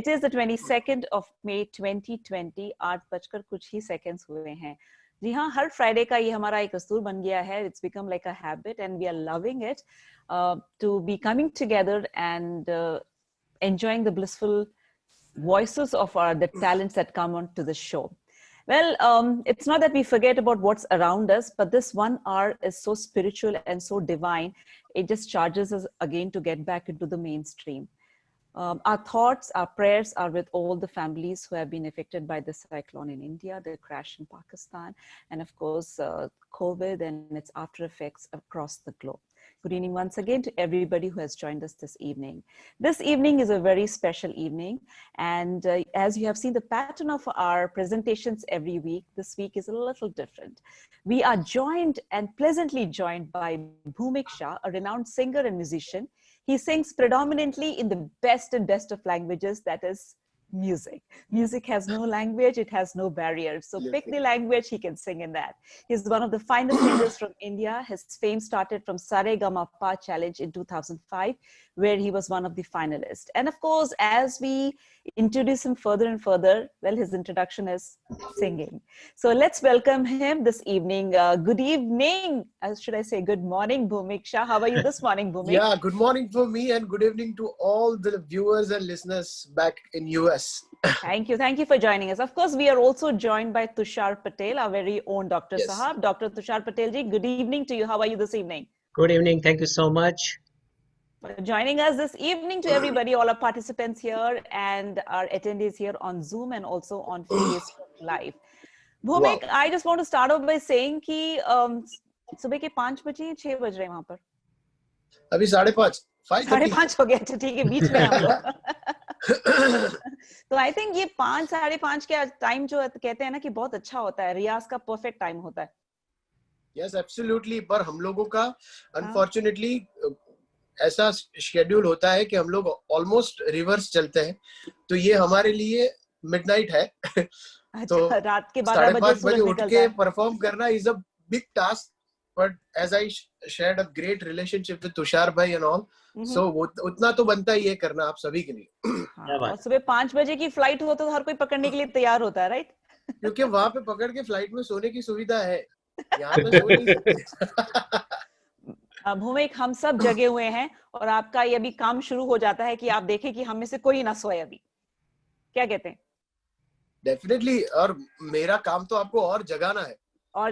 It is the 22nd of May 2020. 8 बजकर कुछ ही seconds हुए हैं. जी हाँ, हर Friday का ये हमारा एक दस्तूर बन गया है. It's become like a habit and we are loving it to be coming together and enjoying the blissful voices of the talents that come on to the show. Well, it's not that we forget about what's around us, but this 1 hour is so spiritual and so divine. It just charges us again to get back into the mainstream. Our thoughts, our prayers are with all the families who have been affected by the cyclone in India, the crash in Pakistan, and of course, COVID and its after effects across the globe. Good evening once again to everybody who has joined us this evening. This evening is a very special evening. And as you have seen the pattern of our presentations every week, this week is a little different. We are joined and pleasantly joined by Bhumik Shah, a renowned singer and musician. He sings predominantly in the best of languages, that is music. Music has no language, it has no barriers. So pick the language, he can sing in that. He's one of the finest singers from India. His fame started from Saregama-Pa Challenge in 2005, where he was one of the finalists. And of course, as we introduce him further and further, well, his introduction is singing. So let's welcome him this evening. Good evening, should I say good morning, Bhumik Shah. How are you this morning, Bhumik? Yeah, good morning for me and good evening to all the viewers and listeners back in US. Thank you for joining us. Of course, we are also joined by Tushar Patel, our very own Dr. Yes. Sahab. Dr. Tushar Patel ji, good evening to you. How are you this evening? Good evening. Thank you so much for joining us this evening. To everybody, all our participants here and our attendees here on Zoom and also on Facebook Live. Bhumik, I just want to start off by saying कि सुबह के 5 बजे 6 बज रहे हैं वहां पर. अभी 5:30. 5:30 हो गया. अच्छा ठीक है, बीच में हम लोग. तो आई थिंक ये 5 5:30 के टाइम जो कहते हैं ना कि बहुत अच्छा होता है, रियाज का परफेक्ट टाइम होता है. Yes absolutely. पर हम लोगों का अनफॉर्चुनेटली ऐसा शेड्यूल होता है कि हम लोग ऑलमोस्ट रिवर्स चलते हैं, तो ये हमारे लिए मिडनाइट है. तो रात के 12 बजे उठ के परफॉर्म करना is a big task. But as I shared a great relationship with Tushar bhai and all, so उतना तो बनता ही है करना आप सभी के लिए. और सुबह 5 बजे की फ्लाइट हो तो हर कोई पकड़ने के लिए तैयार होता है, राइट? क्योंकि वहां पे पकड़ के फ्लाइट में सोने की सुविधा है, यहाँ पे सो नहीं सकते. भूमिक, हम सब जगे हुए हैं और आपका ये अभी काम शुरू हो जाता है कि आप देखें कि हम में से कोई ना सोए अभी. क्या कहते हैं? डेफिनेटली. और मेरा काम तो आपको और जगाना है और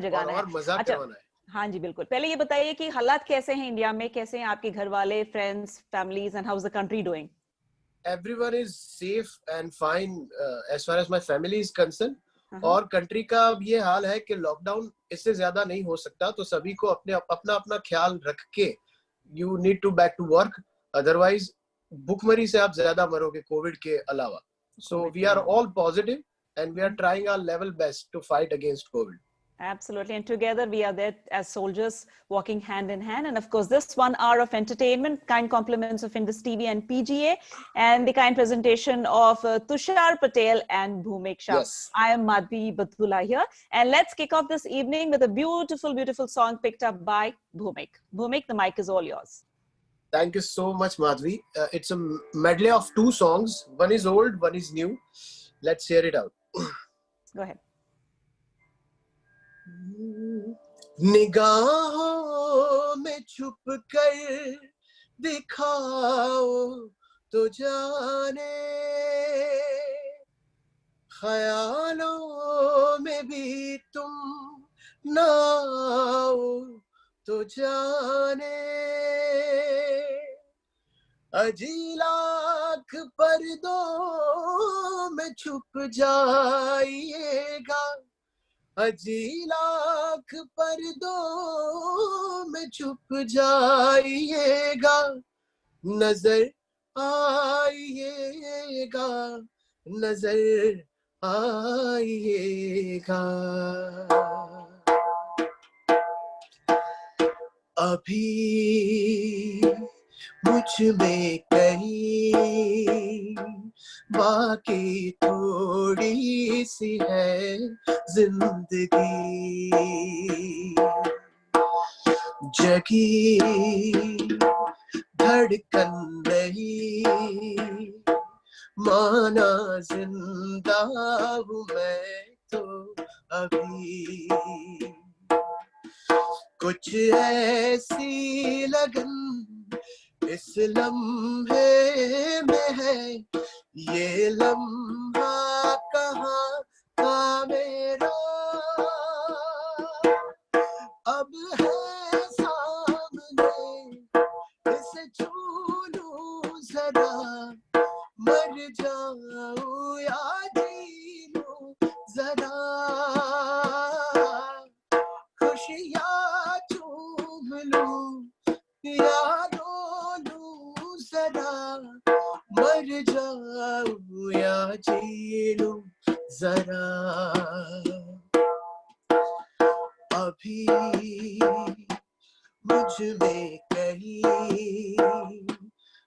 मजाक करवाना है. हाँ जी बिल्कुल. पहले ये बताइए कि हालात कैसे हैं इंडिया में, कैसे हैं आपके घर वाले, friends, families, and how is the country doing? Everyone is safe and fine as far as my family is concerned. और कंट्री का अब ये हाल है कि लॉकडाउन इससे ज्यादा नहीं हो सकता, तो सभी को अपना ख्याल रख के you need to back to work. Otherwise भुखमरी से आप ज्यादा मरोगे कोविड के अलावा. So we are all positive and we are trying our level best to fight against COVID. Absolutely. And together we are there as soldiers walking hand in hand. And of course, this 1 hour of entertainment, kind compliments of Indus TV and PGA, and the kind presentation of Tushar Patel and Bhumik Shah. Yes. I am Madhvi Batula here. And let's kick off this evening with a beautiful, beautiful song picked up by Bhumik. Bhumik, the mic is all yours. Thank you so much, Madhvi. It's a medley of 2 songs. One is old, one is new. Let's hear it out. Go ahead. निगाहों में छुप कर दिखाओ तो जाने, ख्यालों में भी तुम ना आओ तो जाने, अजी लाख पर्दों में छुप जाइएगा, अजी लाख पर्दों में छुप जाइएगा, नजर आइएगा, नजर आइएगा. अभी मुझ में कहीं बाकी थोड़ी सी है जिंदगी, जगी धड़कन नहीं माना जिंदा हूँ मैं तो अभी, कुछ ऐसी लगन इस लम्हे में है, ये लम्हा कहाँ था मेरा, अब है सामने इसे छू लूं जरा, मर जाऊं या जी लूं जरा, खुशियाँ चूम लूं या रो लूं जरा, मर जाऊं या जी लूं जरा, अभी मुझ में कहीं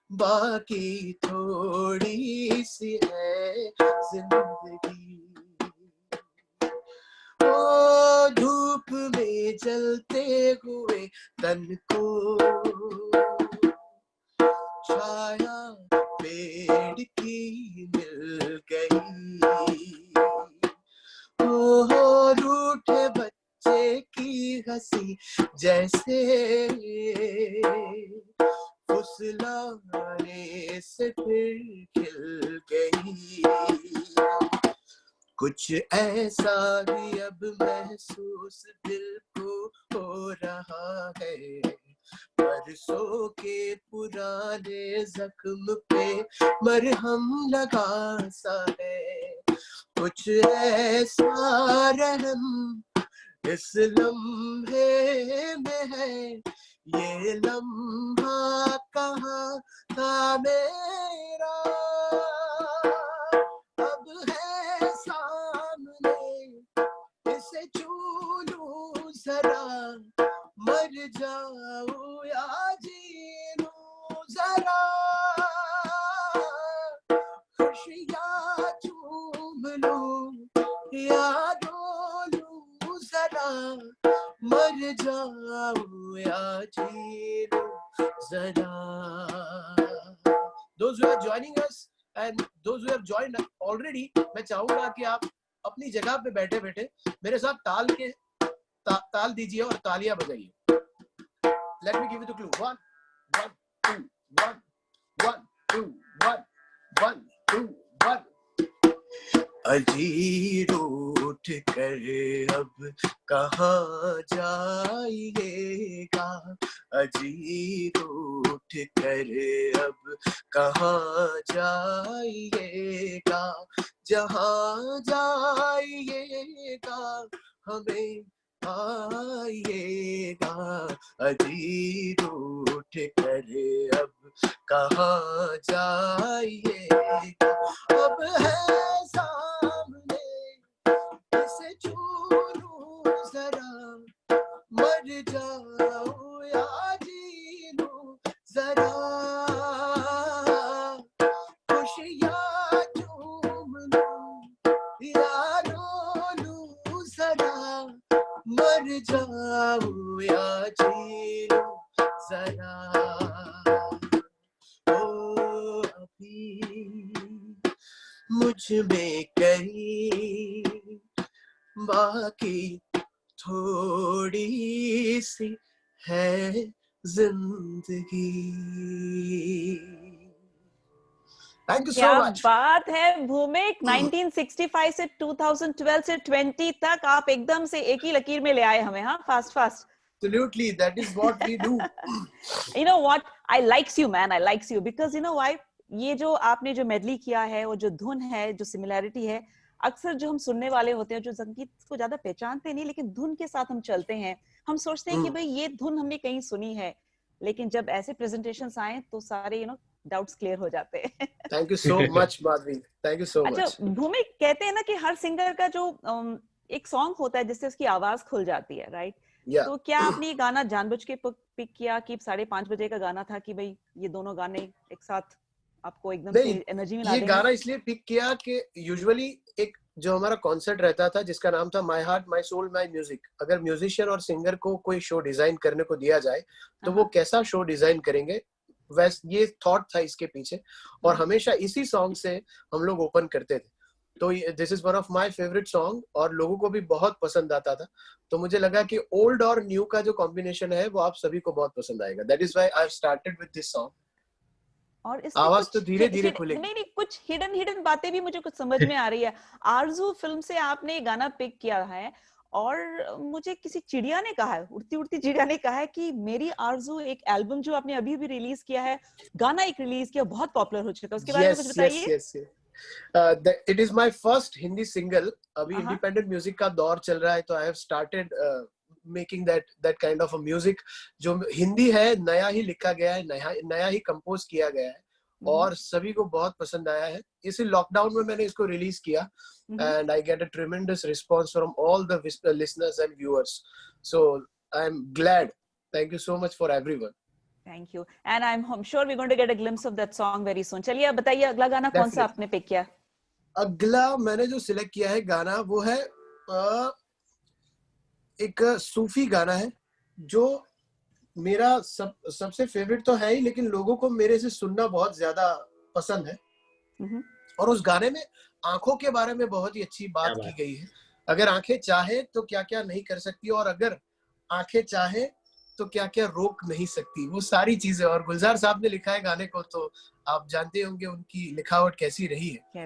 बाकी थोड़ी सी है जिंदगी, ओ धूप में जलते हुए तन को छाया पेड़ की मिल गई, ओ रूठे बच्चे की हंसी जैसे फुसलाने से फिर खिल गई, कुछ ऐसा ही अब महसूस दिल को हो रहा है, बरसों के पुराने जख्म पे मरहम लगा सा है, कुछ ऐसा रहम इस लम्हे में है, ये लम्हा कहाँ था मेरा, अब है सामने इसे छू लूं जरा, मर जाऊं या जी लूं जरा, खुशियाँ चूम लूं या रो लूं जरा, मर जाऊं या जी लूं जरा. Those who are joining us and those who have joined already, मैं चाहूंगा कि आप अपनी जगह पे बैठे बैठे मेरे साथ ताल दीजिए और तालियां बजाइए. Let me give you the clue. 1 1 2 1 1 2 1 1 2 1. अजीर उठ कर अब कहाँ जाइएगा, अजीर उठ कर अब कहाँ जाइएगा, जहाँ जाइएगा हमें आइएगा, अजीर उठ कर अब कहाँ जाइएगा, अब है सामने इसे छू लूं जरा, मर जाऊं या जी लूं जरा, खुशियाँ चूम लूं या रो लूं जरा, मर जाऊं या जी लूं जरा, ओ अभी मुझ में कहीं बाकी थोड़ी सी है जिंदगी. Thank you so क्या much. बात है भूमिक. 1965 से 2012 से 20 तक आप एकदम से एक ही लकीर में ले आए हमें. हाँ, fast. Absolutely, that is what we do. You know what? I likes you, man. I likes you because you know why? ये जो आपने जो मेडली किया है और जो धुन है, जो सिमिलैरिटी है, अक्सर जो हम सुनने वाले होते हैं जो संगीत को ज्यादा पहचानते नहीं, लेकिन धुन के साथ हम चलते हैं, हम सोचते हैं कि भाई ये धुन हमने कहीं सुनी है, लेकिन जब ऐसे प्रेजेंटेशंस आए तो सारे डाउट्स क्लियर हो जाते हैं. Thank you so much, Madhvi. Thank you so much. अच्छा भूमिक, कहते हैं ना कि हर सिंगर का जो एक सॉन्ग होता है जिससे उसकी आवाज खुल जाती है, राइट? Yeah. तो क्या आपने ये गाना जानबूझ के पिक किया कि 5:30 बजे का गाना था कि भाई ये दोनों गाने एक साथ आपको एकदम से एनर्जी में ला ये देंगे? गाना इसलिए पिक किया कि यूजुअली एक जो हमारा कॉन्सर्ट रहता था जिसका नाम था my heart my soul my music, अगर म्यूजिशियन और सिंगर को कोई शो डिजाइन करने को दिया जाए तो वो कैसा शो डिजाइन करेंगे, वैस ये थॉट था इसके पीछे, और हमेशा इसी सॉन्ग से हम लोग ओपन करते थे। तो this is one of my favourite song और लोगों को भी बहुत पसंद आता था। तो मुझे लगा कि ओल्ड और न्यू का जो कॉम्बिनेशन है वो आप सभी को बहुत पसंद आएगा। That is why I started with this song. और इसमें आवाज कुछ तो धीरे धीरे खुलेगी। नहीं कुछ हिडन बातें भी मुझे कुछ समझ में आ रही है। आरजू फिल्म से आपने ये गाना पिक किया है, और मुझे किसी चिड़िया ने कहा है, उड़ती उड़ती चिड़िया ने कहा है कि मेरी आरजू एक एल्बम जो आपने अभी भी रिलीज किया है, गाना एक रिलीज किया, बहुत पॉपुलर हो चुका है, उसके बारे में कुछ बताइए। Yes, it is my first Hindi single. अभी इंडिपेंडेंट म्यूजिक का दौर चल रहा है, तो I have started making that kind of a music जो हिंदी है, नया ही लिखा गया है, नया ही कंपोज किया गया है, और सभी को बहुत पसंद आया है। इसी लॉकडाउन में मैंने इसको रिलीज किया, and I get a ट्रेमेंडस response from all the listeners and viewers, so I am glad. Thank you so much for everyone. Thank you. And I'm sure we're going to get a glimpse of that song very soon. चलिए अब बताइए अगला गाना कौन सा आपने pick किया? अगला मैंने जो सिलेक्ट किया है गाना वो है एक सूफी गाना है, जो मेरा सबसे फेवरेट तो है ही, लेकिन लोगों को मेरे से सुनना बहुत ज्यादा पसंद है। और उस गाने में आंखों के बारे में बहुत ही अच्छी बात की गई है। अगर आंखें चाहे तो क्या क्या नहीं कर सकती, और अगर आंखें चाहे तो क्या क्या रोक नहीं सकती, वो सारी चीजें। और गुलजार साहब ने लिखा है गाने को, तो आप जानते होंगे उनकी लिखावट कैसी रही है।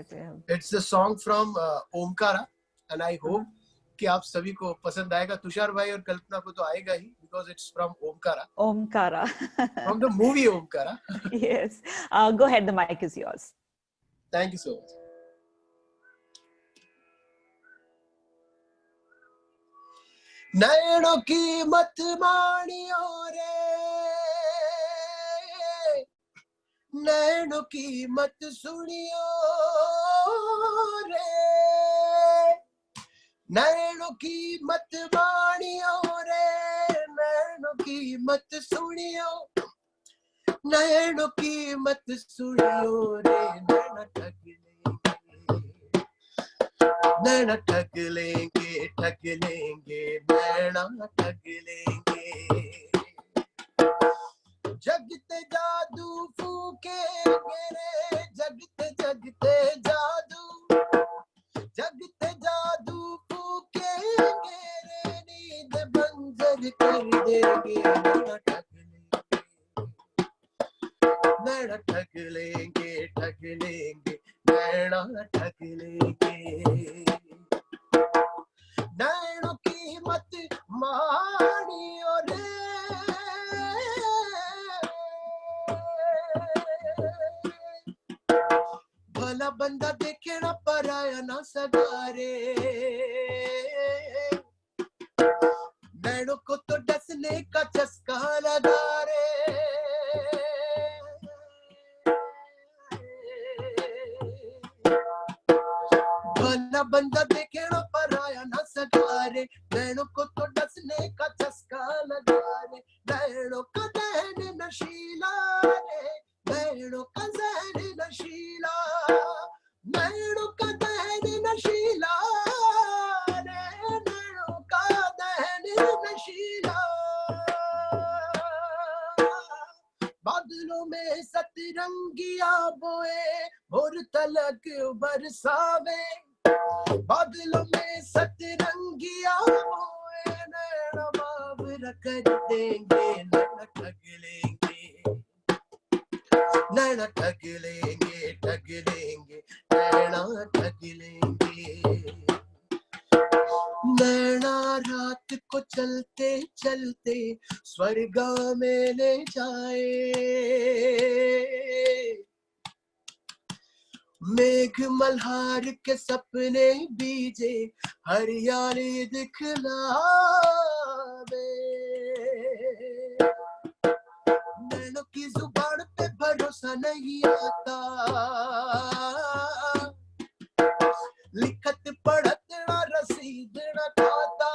It's a song from Omkara, and I hope कि आप सभी को पसंद आएगा। तुषार भाई और कल्पना को तो आएगा ही, because it's from Omkara from the movie Omkara. Yes, go ahead, the mic is yours. Thank you so much. नैनों की मत मानियो रे, नैनों की मत सुनियो रे, नैनों की मत मानियो रे, नैनों की मत सुनियो, नैनों की मत सुनियो रे, नैना ठग लेंगे, ठग लेंगे, नैना ठग लेंगे। जगते जादू फूकेंगे रे, जगते जगते जादू, जगते जादू फूकेंगे रे, नींद बंजर कर देंगे, नैना ठग लेंगे, ठग लेंगे, नैना ठग लेंगे। नैनों की मत मानियो रे, भला बंदा देखे ना पराया ना सगारे, नैनों को तो डसने का चस्का लगा रे, भला बंदा देखे ना पराया ना सगारे, नैनों को तो डसने का चस्का लगा रे, नैनों का दहन नशीला रे, नैनों का जहन नशीला, नैनों का दहन नशीला रे, नैनों का दहन नशीला। बादलों में सतरंगिया बोए, भोर तलक बरसावे, बादलों में सतरंगिया बोए, नैना बाबर कर देंगे, नैना ठग लेंगे, नैना ठग लेंगे, ठग लेंगे, नैना ठग लेंगे। नैना रात को चलते चलते स्वर्ग में ले जाए, मेघ मल्हार के सपने बीजे, हरियाली दिखलावे, नैनों की जुबान पे भरोसा नहीं आता, लिखत पढ़त ना रसीद ना खाता,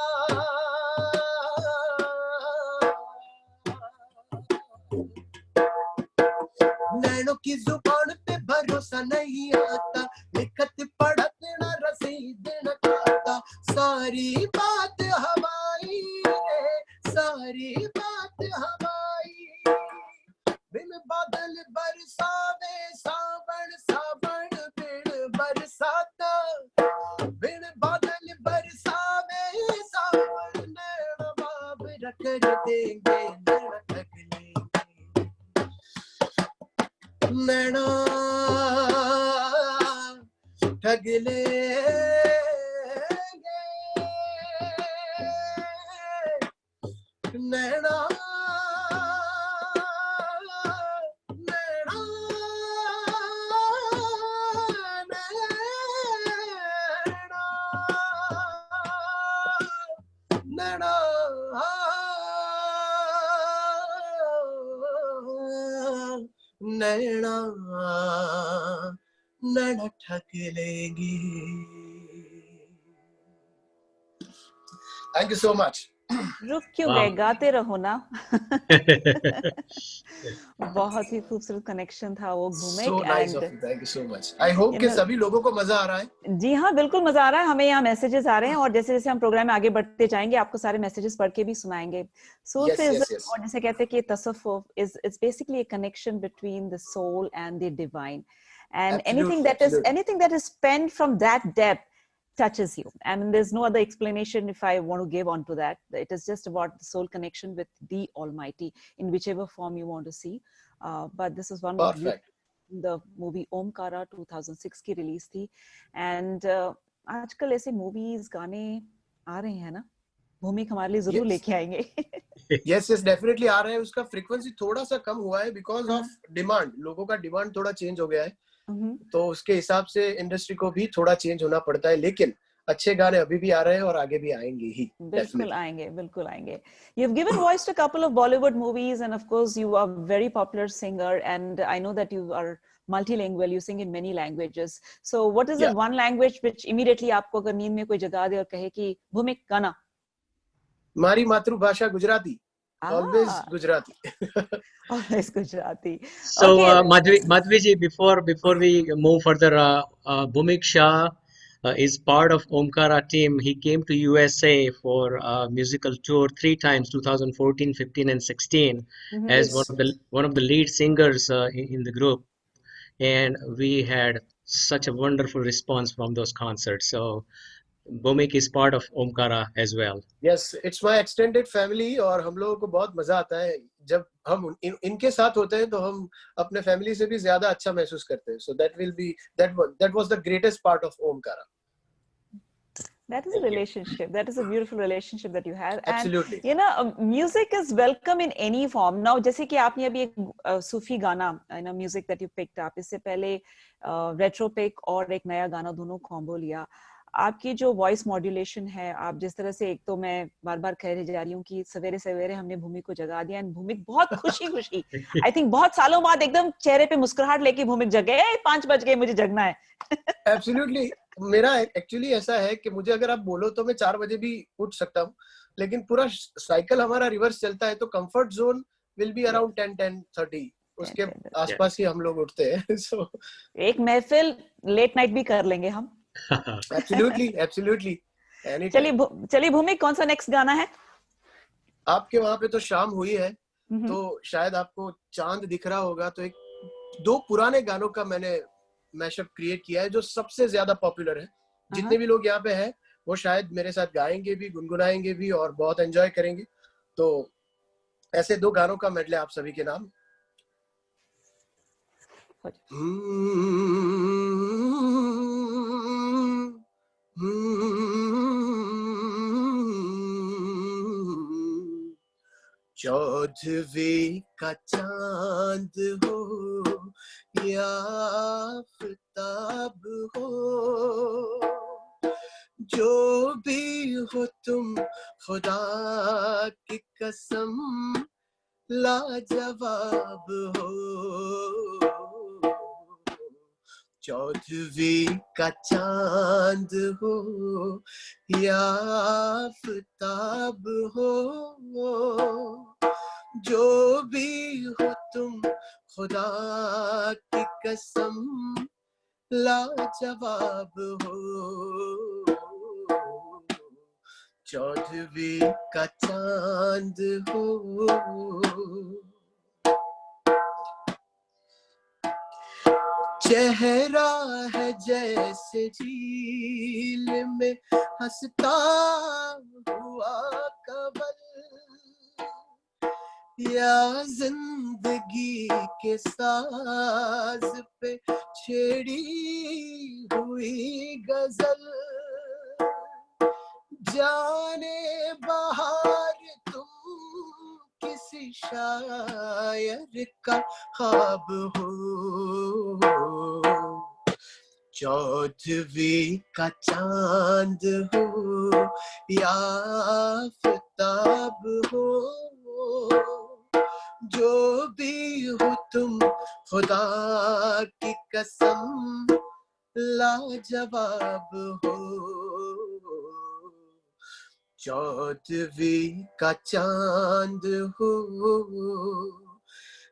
नैनों की जुबान पे भरोसा नहीं आता, लिखत पढ़त ना रसीद ना खाता, सारी बात हवाई रे, सारी बात हवाई, बिन बादल बरसावे सावन सावन बिन बरसाता बिन बादल बरसावे सावन नैना बाबर कर देंगे नैना ठग लेंगे नैना ठग लेंगे नैना नैना नैना ठग लेंगी थैंक यू सो मच रुक क्यों Wow. गए, गाते रहो ना। बहुत ही खूबसूरत कनेक्शन था वो भूमिक so nice and of you thank you so much I hope कि सभी लोगों को मजा आ रहा है जी हाँ बिल्कुल मजा आ रहा है, हमें यहाँ मैसेजेस आ रहे हैं और जैसे जैसे हम प्रोग्राम में आगे बढ़ते जाएंगे आपको सारे मैसेजेस पढ़ के भी सुनाएंगे। सूफिज्म और जैसे कहते हैं कि तसव्वुफ is basically a connection between the soul and the divine and anything that is penned from that depth touches you. I mean, there's no other explanation if I want to give onto that. It is just about the soul connection with the Almighty in whichever form you want to see. But this is one of the movie Omkara 2006 की release थी and आजकल ऐसे movies गाने आ रहे हैं ना, भूमिक हमारे लिए जरूर लेके आएंगे। yes definitely आ रहे हैं, उसका फ्रीक्वेंसी थोड़ा सा कम हुआ है बिकॉज ऑफ डिमांड, लोगों का डिमांड थोड़ा चेंज हो गया है तो उसके हिसाब से इंडस्ट्री को भी थोड़ा चेंज होना पड़ता है, लेकिन अच्छे गाने अभी भी आ रहे हैं और आगे भी आएंगे ही। बिल्कुल आएंगे, बिल्कुल आएंगे। You've given voice to a couple of Bollywood movies and of course you are a very popular singer and I know that you are multilingual, you sing in many languages. So what is the one language which immediately आपको अगर नींद में कोई जगा दे और कहे कि भूमिक गाना? हमारी मातृभाषा Gujarati. Always Gujarati. Always Gujarati. So, okay. Madhvi ji, before we move further, Bhumik Shah is part of Omkara team. He came to USA for a musical tour 3 times, 2014, 15, and 16, as one of the lead singers in the group, and we had such a wonderful response from those concerts. So. Bhumik is part of Omkara as well. Yes, it's my extended family और हम लोगों को बहुत मजा आता है जब हम इनके साथ होते हैं तो हम अपने फैमिली से भी ज्यादा अच्छा महसूस करते हैं. So that was the greatest part of Omkara. That is a relationship. That is a beautiful relationship that you have. Absolutely. And you know, music is welcome in any form. Now, जैसे कि आपने अभी एक सूफी गाना, you know, music that you picked up. इससे पहले retro pick और एक नया गाना दोनों combo लिया. आपकी जो वॉइस मॉड्यूलेशन है, आप जिस तरह से, एक तो मैं बार बार कह जा रही हूँ कि सवेरे सवेरे हमने भूमिक को जगा दिया एंड भूमिक बहुत खुशी आई थिंक बहुत सालों बाद एकदम चेहरे पे मुस्कुराहट लेके भूमिक जगे, 5 बज गए मुझे जगना है। एब्सोल्युटली, मेरा एक्चुअली ऐसा है कि मुझे अगर आप बोलो तो मैं 4 बजे भी उठ सकता हूँ, लेकिन पूरा साइकिल हमारा रिवर्स चलता है तो comfort zone will be around 10-10:30 उसके आसपास ही हम लोग उठते हैं। सो एक महफिल लेट नाइट भी कर लेंगे हम। Absolutely. चलिए भूमिक, कौन सा नेक्स्ट गाना है? आपके वहां पे तो शाम हुई है तो शायद आपको चांद दिख रहा होगा, तो 2 पुराने गानों का मैंने मैशअप क्रिएट किया है जो सबसे ज्यादा पॉपुलर है। जितने भी लोग यहाँ पे हैं वो शायद मेरे साथ गाएंगे भी, गुनगुनाएंगे भी और बहुत एंजॉय करेंगे। तो ऐसे 2 गानों का मेडले आप सभी के नाम। चौदहवीं का चांद हो या आफताब हो, जो भी हो तुम खुदा की कसम लाजवाब हो। चौदहवीं का चांद हो या आफताब हो, जो भी हो तुम खुदा की कसम लाजवाब हो। चौदहवीं का चांद हो। चेहरा है जैसे झील में हंसता हुआ कमल, या जिंदगी के साज पे छेड़ी हुई गजल। जाने बहार तुम किसी शायर का ख्वाब हो, चौदहवीं का चांद हो या आफताब हो, जो भी हो तुम खुदा की कसम लाजवाब हो। चौदहवीं का चांद हो,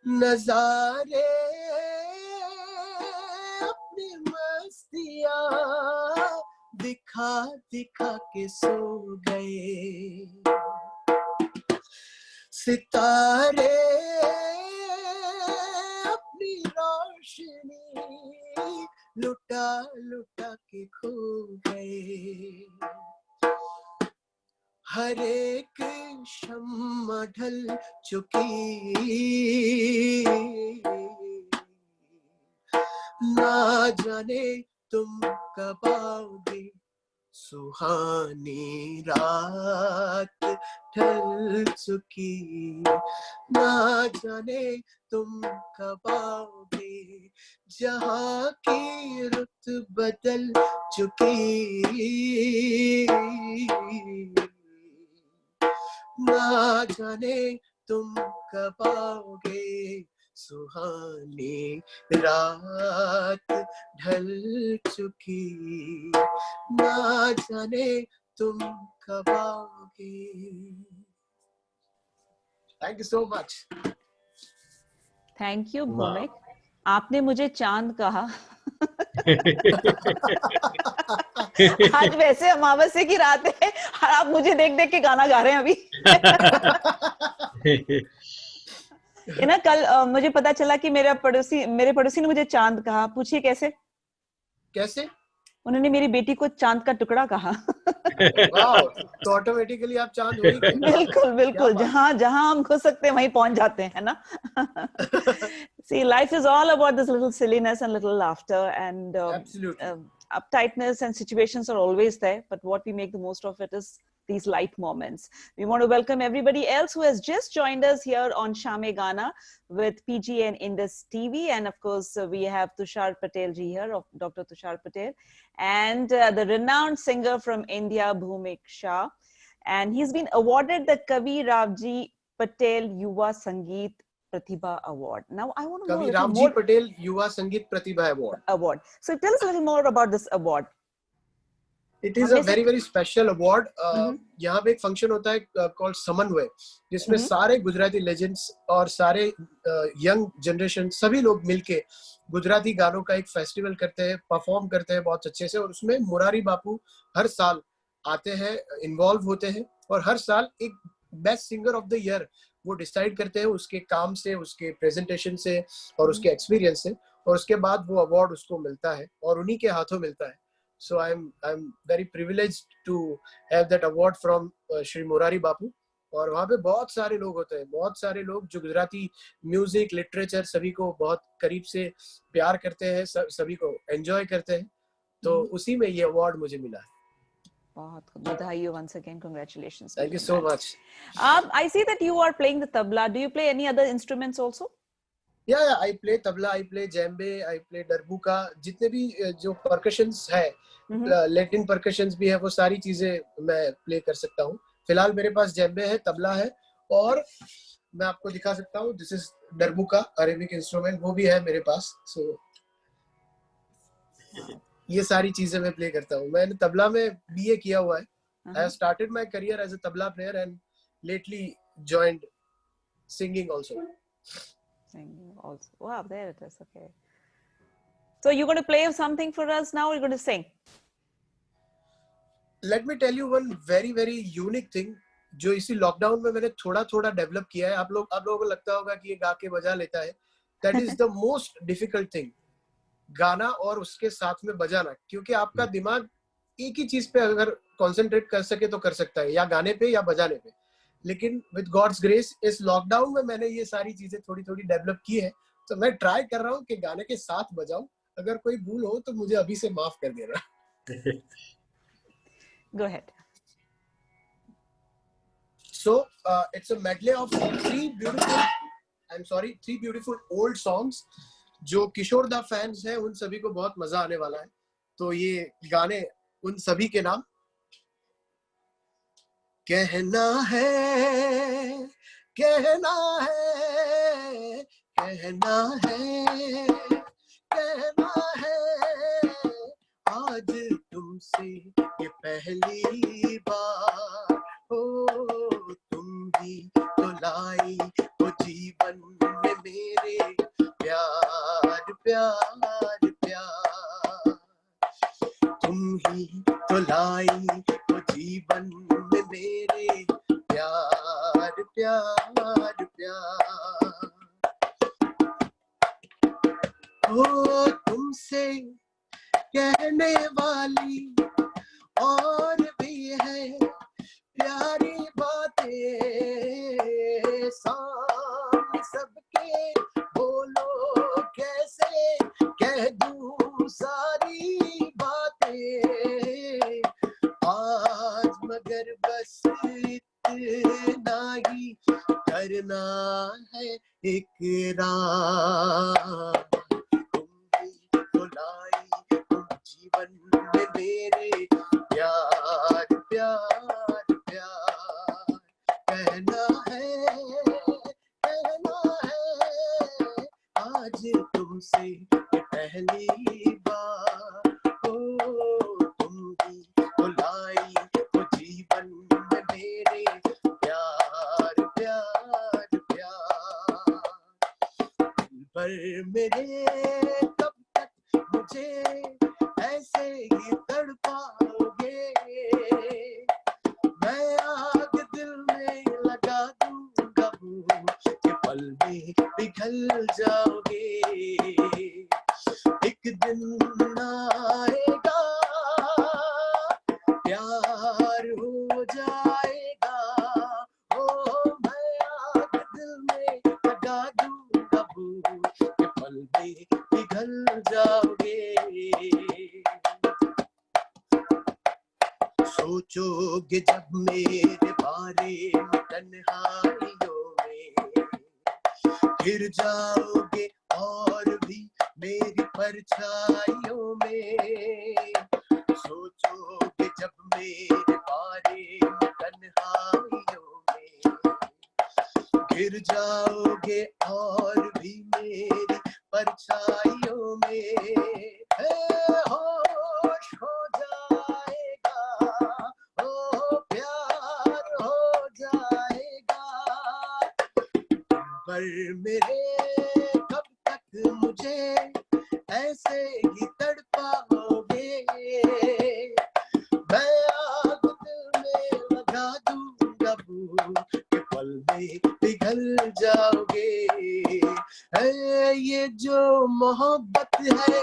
नजारे अपनी मस्तियाँ दिखा दिखा के सो गए, सितारे अपनी रोशनी लुटा लुटा के खो गए। हर एक शम्मा ढल चुकी, ना जाने तुम कब आओगे, सुहानी रात ढल चुकी, ना जाने तुम कब आओगे, जहाँ की रुत बदल चुकी, ना जाने तुम कब आओगे, सुहानी रात ढल चुकी, ना जाने तुम कब आओगे। Thank you so much. Thank you भूमिक, आपने मुझे चांद कहा। आज वैसे अमावस्या की रात है और आप मुझे देख देख के गाना गा रहे हैं अभी। ये ना कल मुझे पता चला कि मेरे पड़ोसी ने मुझे चांद कहा। पूछिए कैसे? कैसे? उन्होंने मेरी बेटी को चांद का टुकड़ा कहा। वाओ, तो ऑटोमेटिकली आप चांद हो ही गए। बिल्कुल बिल्कुल, जहां जहां हम घुस सकते हैं वहीं पहुंच जाते हैं, है ना? See, life is all about this little silliness and little laughter, and Absolutely. Uptightness and situations are always there, but what we make the most of it is these light moments. We want to welcome everybody else who has just joined us here on Shame Gana with PG and Indus TV, and of course we have Tushar Patel ji here, of Dr. Tushar Patel, and the renowned singer from India, Bhumik Shah, and he's been awarded the Kavi Ravji Patel Yuva Sangeet Pratibha Award. Now I want to know a little Ravji more. Patel Yuva Sangeet Pratibha Award. So tell us a little more about this award. It is a very very special award. यहाँ पे एक function होता है called समन्वय, जिसमें सारे Gujarati legends और सारे यंग जनरेशन सभी लोग मिलके गुजराती गानों का एक फेस्टिवल करते हैं, परफॉर्म करते हैं बहुत अच्छे से, और उसमें मुरारी बापू हर साल आते हैं, इन्वॉल्व होते हैं, और हर साल एक best singer of the year वो डिसाइड करते हैं उसके काम से, उसके प्रेजेंटेशन से और उसके एक्सपीरियंस से, और उसके बाद वो अवार्ड उसको मिलता है और उन्हीं के हाथों मिलता है. So I'm very privileged to have that award from Shri Murari बापू. और वहाँ पे बहुत सारे लोग होते हैं, बहुत सारे लोग जो गुजराती म्यूजिक, लिटरेचर सभी को बहुत करीब से प्यार करते हैं, सभी को एंजॉय करते हैं. तो उसी में ये अवार्ड मुझे मिला है. बहुत बधाई once again, congratulations. Thank you so much. I see that you are playing the tabla. Do you play any other instruments also? Yeah, I play tabla, I play djembe, I play darbuka. जितने भी जो percussions है, Latin percussions भी है, वो सारी चीजें मैं प्ले कर सकता हूँ. फिलहाल मेरे पास djembe है, तबला है, और मैं आपको दिखा सकता हूँ. This is darbuka, Arabic instrument, वो भी है मेरे पास. So ये सारी चीजें मैं प्ले करता हूँ. मैंने तबला में BA किया हुआ है. I started my career as a tabla player and lately joined singing also. Singing also. Wow, there it is. Okay. So you're going to play something for us now, or you're going to sing? Let me tell you one very very unique thing जो इसी lockdown में मैंने थोड़ा थोड़ा develop किया है. आप लोगों को लगता होगा कि ये गा के बजा लेता है. That is the most difficult thing. गाना और उसके साथ में बजाना, क्योंकि आपका दिमाग एक ही चीज पे अगर कंसंट्रेट कर सके तो कर सकता है, या गाने पे या बजाने पे। लेकिन विद गॉड्स ग्रेस इस लॉकडाउन में मैंने ये सारी चीजें थोड़ी थोड़ी डेवलप की है, तो मैं ट्राई कर रहा हूँ कि गाने के साथ बजाऊं। अगर कोई भूल हो तो मुझे अभी से माफ कर देना। Go ahead. So it's a medley of three beautiful old songs जो किशोर दा फैंस हैं उन सभी को बहुत मजा आने वाला है। तो ये गाने उन सभी के नाम। कहना है, कहना है, कहना है, कहना है, आज तुमसे ये पहली बार हो, तुम ही तो लाई हो जीवन में मेरे प्यार प्यार प्यार, तुम ही तो लाई हो जीवन में मेरे प्यार प्यार प्यार। ओ तुमसे कहने वाली और भी है प्यारी बातें, सामने सबके बोलो कैसे कह दूं सारी बातें, आज मगर बस इतना ही करना है इकरार, तुम ही तो लाई तुम जीवन में मेरे प्यार प्यार प्यार। कहना है, कहना है, आज तुमसे पहली बार हो, तुम ही तो लाई हो जीवन में मेरे प्यार प्यार प्यार। पर मेरे कब तक मुझे ऐसे ही तड़पाओगे, मैं आग दिल में लगा दूंगा कि पल में पिघल जाओगे, एक दिन आएगा प्यार हो जाएगा, ओ मैं आग दिल में लगा दूंगा कि पल में पिघल जाओगे। सोचोगे जब मेरे बारे में तन्हाइयों में, गिर जाओगे और भी मेरी परछाइयों में, सोचोगे जब मेरे बारे में तन्हाइयों में, गिर जाओगे और भी मेरी परछाइयों में, होश हो जाएगा, ओ प्यार हो जाएगा। पर मेरे कब तक मुझे ऐसे ही तड़पाओगे, मैं आग दिल में लगा दूंगा कि पल में पिघल जाओगे। ये जो मोहब्बत है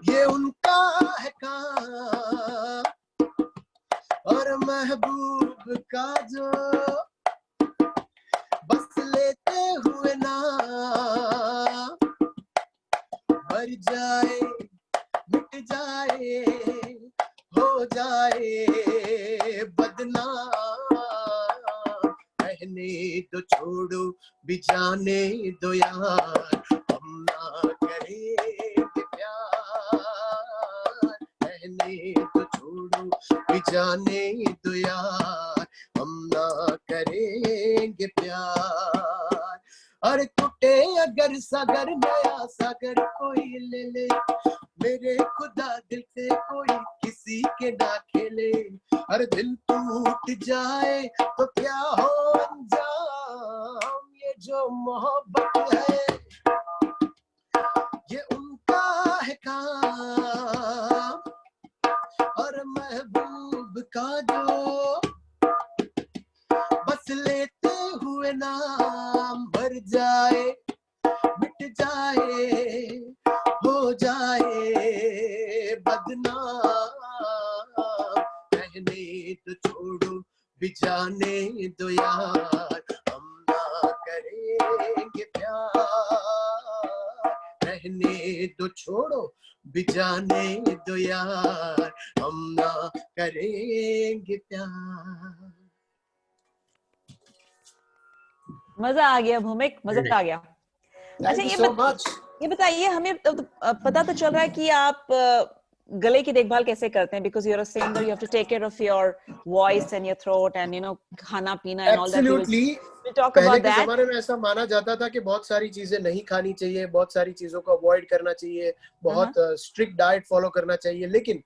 ये उनका है काम, और महबूब का जो बस लेते हुए नाम, मर जाए मिट जाए हो जाए बदनाम, कहने तो छोड़ो भी जाने दो यार, हम ना करेंगे प्यार, कहने तो छोड़ो भी जाने दो यार, हम ना करेंगे प्यार। अरे टूटे अगर सागर नया सागर कोई ले ले, मेरे खुदा दिल से कोई किसी के ना खेले, अरे दिल टूट जाए तो क्या हो अंजाम, ये जो मोहब्बत है ये उनका है काम, और महबूब का जो बस लेते हुए नाम, मर जाए मिट जाए जाए बदनाम, कहने तो छोड़ो भी जाने दो यार, हम ना करेंगे प्यार, कहने तो छोड़ो भी जाने दो यार, हम ना करेंगे प्यार। मजा आ गया भूमिक, मजा आ गया। Thank you so much. ये बताइए हमें, पता तो चल रहा है कि आप गले की देखभाल कैसे करते हैं, because you are a singer, you have to take care of your voice and your throat and खाना पीना एंड ऑल दैट। एब्सोल्युटली। पहले के जमाने में ऐसा माना जाता था कि बहुत सारी चीजें नहीं खानी चाहिए, बहुत सारी चीजों को अवॉइड करना चाहिए, बहुत स्ट्रिक्ट डाइट फॉलो करना चाहिए, लेकिन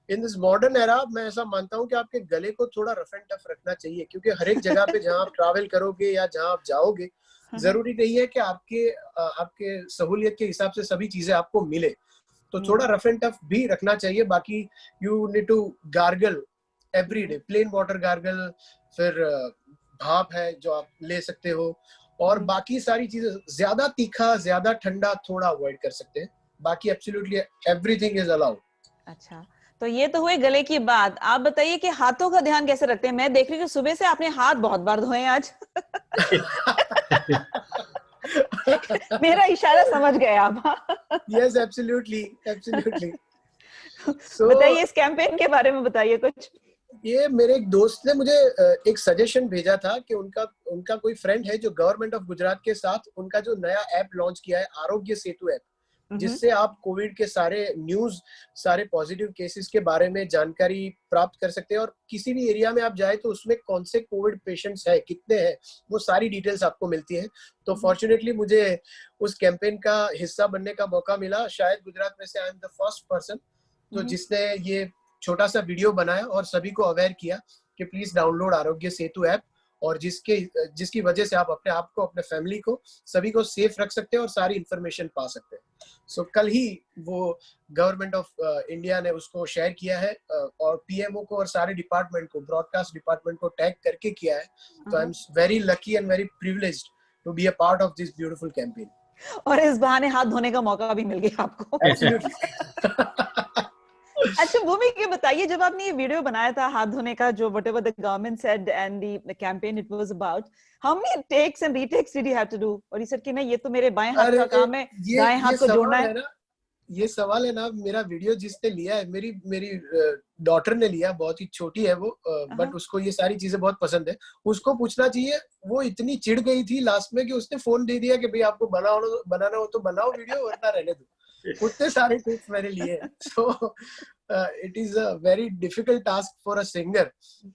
इन दिस मॉडर्न एरा मैं ऐसा मानता हूँ कि आपके गले को थोड़ा रफ एंड टफ रखना चाहिए, क्योंकि हर एक जगह पे जहाँ आप ट्रैवल करोगे या जहाँ आप जाओगे, जरूरी नहीं है कि आपके सहूलियत के हिसाब से सभी चीजें आपको मिले, तो थोड़ा रफ एंड टफ भी रखना चाहिए। बाकी you need to gargle every day, plain water gargle, फिर भाप है जो आप ले सकते हो, और बाकी सारी चीजें, ज्यादा तीखा ज्यादा ठंडा थोड़ा अवॉइड कर सकते हैं, बाकी एब्सोल्युटली एवरीथिंग इज अलाउड। अच्छा, तो ये तो हुए गले की बात। आप बताइए कि हाथों का ध्यान कैसे रखते हैं? मैं देख रही हूँ सुबह से आपने हाथ बहुत बार धोए आज। मेरा इशारा समझ गए आप। Yes, absolutely absolutely. बताइए इस कैंपेन के बारे में, बताइए कुछ। ये मेरे एक दोस्त ने मुझे एक सजेशन भेजा था कि उनका कोई फ्रेंड है जो गवर्नमेंट ऑफ गुजरात के साथ उनका जो नया ऐप लॉन्च किया है, आरोग्य सेतु ऐप, जिससे आप कोविड के सारे न्यूज, सारे पॉजिटिव केसेस के बारे में जानकारी प्राप्त कर सकते हैं, और किसी भी एरिया में आप जाए तो उसमें कौन से कोविड पेशेंट्स है, कितने हैं, वो सारी डिटेल्स आपको मिलती है। तो फॉर्चुनेटली मुझे उस कैंपेन का हिस्सा बनने का मौका मिला। शायद गुजरात में से I am the first person तो जिसने ये छोटा सा वीडियो बनाया और सभी को अवेयर किया कि please download Aarogya Setu app, और जिसकी वजह से आप अपने आप को, अपने फैमिली को, सभी को सेफ रख सकते हैं और सारी इंफॉर्मेशन पा सकते हैं। सो कल ही वो गवर्नमेंट ऑफ इंडिया ने उसको शेयर किया है, और पीएमओ को और सारे डिपार्टमेंट को, ब्रॉडकास्ट डिपार्टमेंट को टैग करके किया है। तो I am very lucky and very privileged to be a part of this beautiful campaign. और इस बहाने हाथ धोने का मौका भी मिल गया आपको। अच्छा भूमि, ये बताइए, जब आपने ये वीडियो बनाया था हाथ धोने का, जो whatever the government said and the campaign it was about, how many takes and retakes did you have to do? और ये सर कि नहीं, ये तो मेरे बाएं हाथ का काम है, दाएं हाथ को जोड़ना है। ये सवाल है ना, मेरा वीडियो जिसने लिया है, मेरी डॉटर ने लिया, बहुत ही छोटी है वो, बट उसको ये सारी चीजें बहुत पसंद है। उसको पूछना चाहिए, वो इतनी चिढ़ गई थी लास्ट में कि उसने फोन दे दिया कि भाई आपको बनाना हो तो बनाओ वीडियो, वरना रहने दो। उतने सारे टिप्स मैंने लिए। So it is a very difficult task for a singer,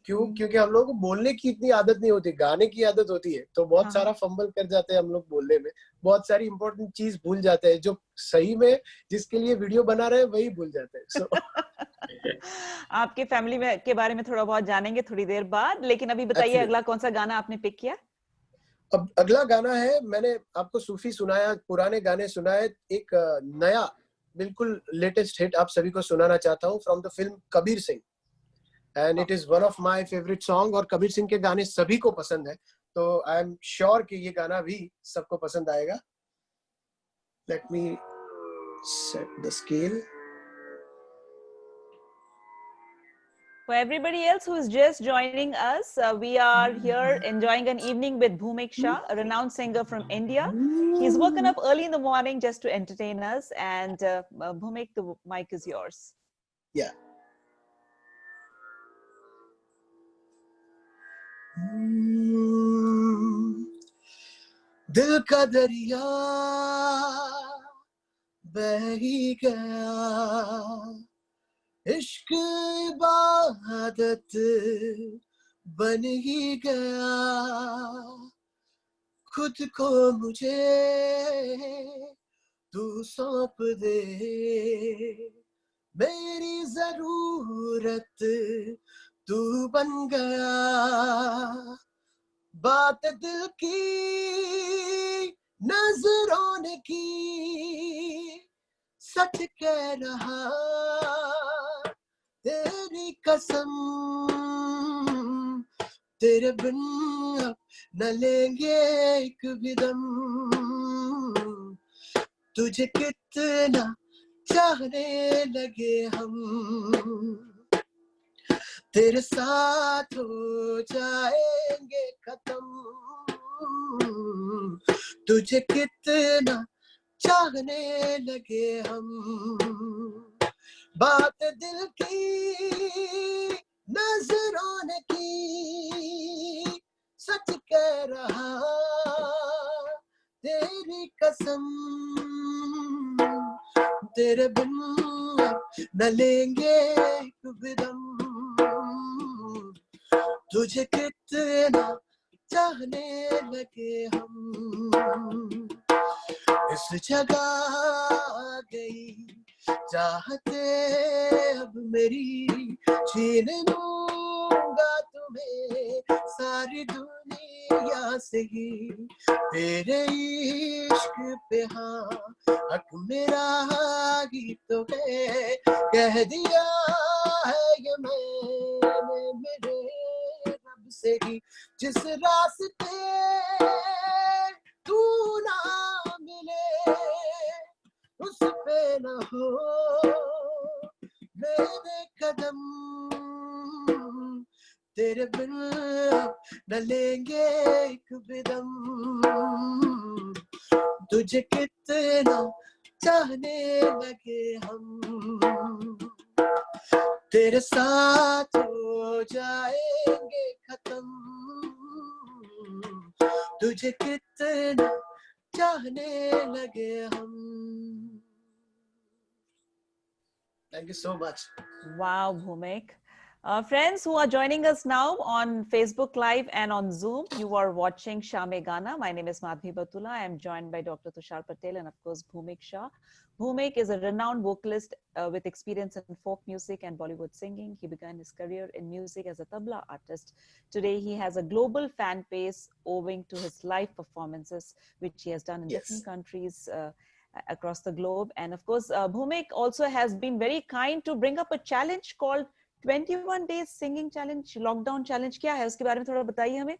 क्योंकि हम लोगों को बोलने की इतनी आदत नहीं होती, गाने की आदत होती है, तो बहुत सारा फंबल कर जाते हैं हम लोग बोलने में, बहुत सारी इंपॉर्टेंट चीज भूल जाते हैं, जो सही में जिसके लिए वीडियो बना रहे हैं वही भूल जाते हैं। So, आपके फैमिली में के बारे में थोड़ा बहुत जानेंगे थोड़ी देर बाद, लेकिन अभी बताइए अगला कौन सा गाना आपने पिक किया? अब अगला गाना है, मैंने आपको सूफी सुनाया, पुराने गाने सुनाए, एक नया बिल्कुल लेटेस्ट हिट आप सभी को सुनाना चाहता हूँ, from the film Kabir Singh, and it is one of my favourite song, और कबीर सिंह के गाने सभी को पसंद है, तो आई एम श्योर कि ये गाना भी सबको पसंद आएगा। Let me set the scale. For everybody else who is just joining us, we are here enjoying an evening with Bhumik Shah, a renowned singer from India. He's woken up early in the morning just to entertain us. And Bhumik, the mic is yours. Yeah. दिल का दरिया बह ही गया, इश्क इबादत बन ही गया, खुद को मुझे तू सौंप दे, मेरी जरूरत तू बन गया, बात दिल की नजरों ने की, सच कह रहा तेरी कसम, तेरे बिन अब न लेंगे एक भी दम, तुझे कितना चाहने लगे हम, तेरे साथ हो जाएंगे खत्म, तुझे कितना चाहने लगे हम, बात दिल की नजरों ने की, सच कह रहा तेरी कसम, तेरे बिन न लेंगे कभी दम, तुझे कितना चाहने लगे हम, इस जगह आ गई चाहते अब मेरी, छीन लूंगा तुम्हें सारी दुनिया से ही, तेरे इश्क पे हाँ हक मेरा ही तो है, कह दिया है ये मैंने मेरे रब से ही, जिस रास्ते तू ना मिले उस पे न हो मेरे कदम, तेरे बिन न लेंगे एक भी दम, तुझे कितना चाहने लगे हम, तेरे साथ हो जाएंगे खत्म, तुझे कितना चाहने लगे हम. Thank you so much. Wow, Bhumik. Friends who are joining us now on Facebook Live and on Zoom, you are watching Shame Gana. My name is Madhvi Batula. I am joined by Dr. Tushar Patel and, of course, Bhumik Shah. Bhumik is a renowned vocalist with experience in folk music and Bollywood singing. He began his career in music as a tabla artist. Today, he has a global fan base owing to his live performances, which he has done in different countries across the globe. And of course, Bhumik also has been very kind to bring up a challenge called 21 Days Singing Challenge, Lockdown Challenge. क्या है उसके बारे में थोड़ा बताइए हमें.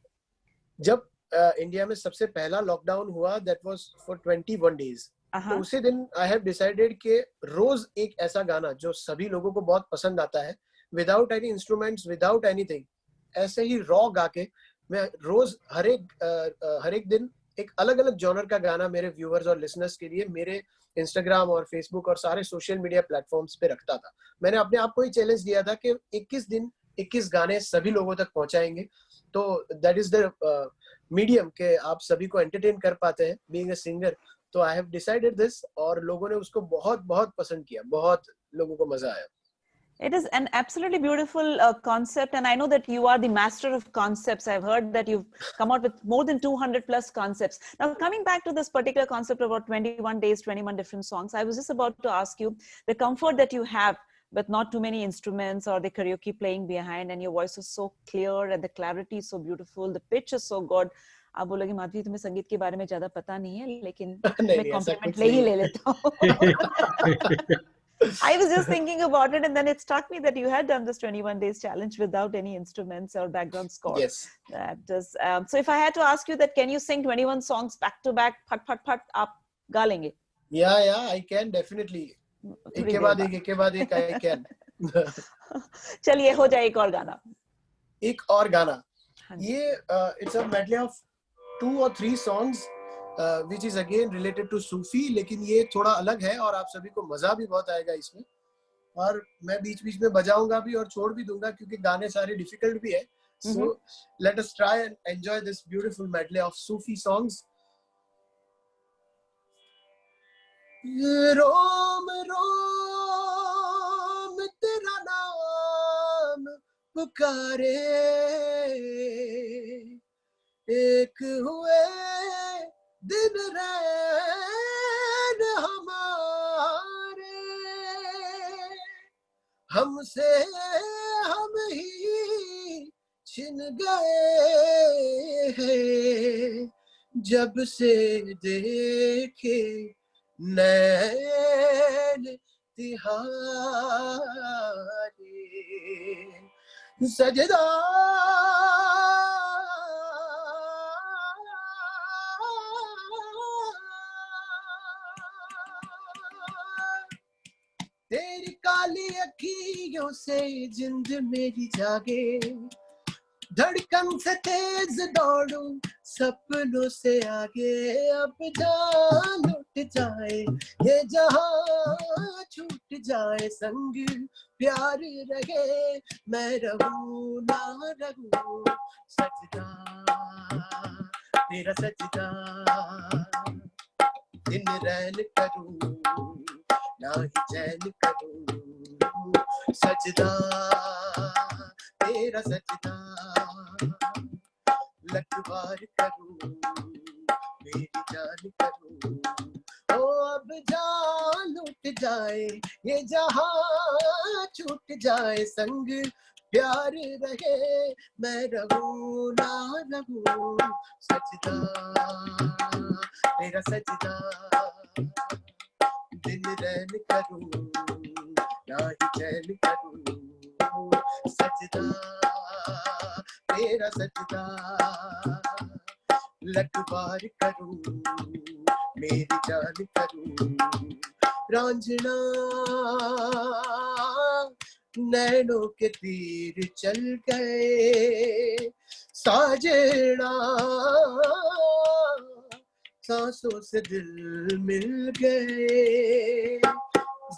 जब India में सबसे पहला लॉकडाउन हुआ, that was for 21 days. तो उसी दिन I have decided कि रोज एक ऐसा गाना जो सभी लोगों को बहुत पसंद आता है, without any instruments, without anything, ऐसे ही रॉ गा के मैं रोज हर एक दिन एक अलग अलग जॉनर का गाना मेरे व्यूअर्स और लिसनर्स के लिए मेरे इंस्टाग्राम और फेसबुक और सारे सोशल मीडिया प्लेटफॉर्म्स पे रखता था. मैंने अपने आप को ही चैलेंज दिया था कि 21 दिन 21 गाने सभी लोगों तक पहुंचाएंगे. तो दैट इज द मीडियम के आप सभी को एंटरटेन कर पाते हैं बीइंग अ सिंगर. तो आई हैव डिसाइडेड दिस और लोगों ने उसको बहुत बहुत पसंद किया, बहुत लोगों को मजा आया. It is an absolutely beautiful concept, and I know that you are the master of concepts. I've heard that you've come out with more than 200 plus concepts. Now, coming back to this particular concept about 21 days, 21 different songs, I was just about to ask you the comfort that you have with not too many instruments or the karaoke playing behind, and your voice is so clear and the clarity is so beautiful, the pitch is so good. आप बोलोगे माधवी तुम्हें संगीत के बारे में ज्यादा पता नहीं है, लेकिन मैं कॉम्प्लीमेंट ले लेता हूँ. I was just thinking about it, and then it struck me that you had done this 21 days challenge without any instruments or background score. Yes. That is, so if I had to ask you that, can you sing 21 songs back to back, phat phat phat, आप गा लेंगे? Yeah, I can definitely. एक के बाद एक I can. चलिए हो जाए एक और गाना. एक और गाना. ये it's a medley of 2 or 3 songs. Which is again related to Sufi, लेकिन ये थोड़ा अलग है और आप सभी को मजा भी बहुत आएगा इसमें. और मैं बीच बीच में बजाऊंगा भी और छोड़ भी दूंगा क्योंकि गाने सारे डिफिकल्ट भी है. So let us try and enjoy this beautiful medley of Sufi songs. रोम रोम तेरा नाम पुकारे, एक हुए दिन रैन हमारे, हमसे हम ही छिन गए हैं, जब से देखे नैन तिहारे, सजदा तेरी काली अखियों से जिंद मेरी जागे, धड़कन से तेज दौड़ूं सपनों से आगे। अब जान उठ जाए ये जहां, छूट जाए संग प्यार रहे, मैं रहूं ना रहूं सजदा तेरा सजदा, दिन रैन करूं ना ही चैन करूं सजदा तेरा सजदा, लटवार करूं मेरी जान करूं। ओ अब जान उठ जाए ये जहां, छूट जाए संग प्यार रहे, मैं रहूं ना रहूं सजदा तेरा सजदा, दिन रैन करूं ना ही चैन करूं सजदा तेरा सजदा, लटवार करूं मेरी जान करूं। रांझना नैनों के तीर चल गए, साजना सांसों से दिल मिल गए,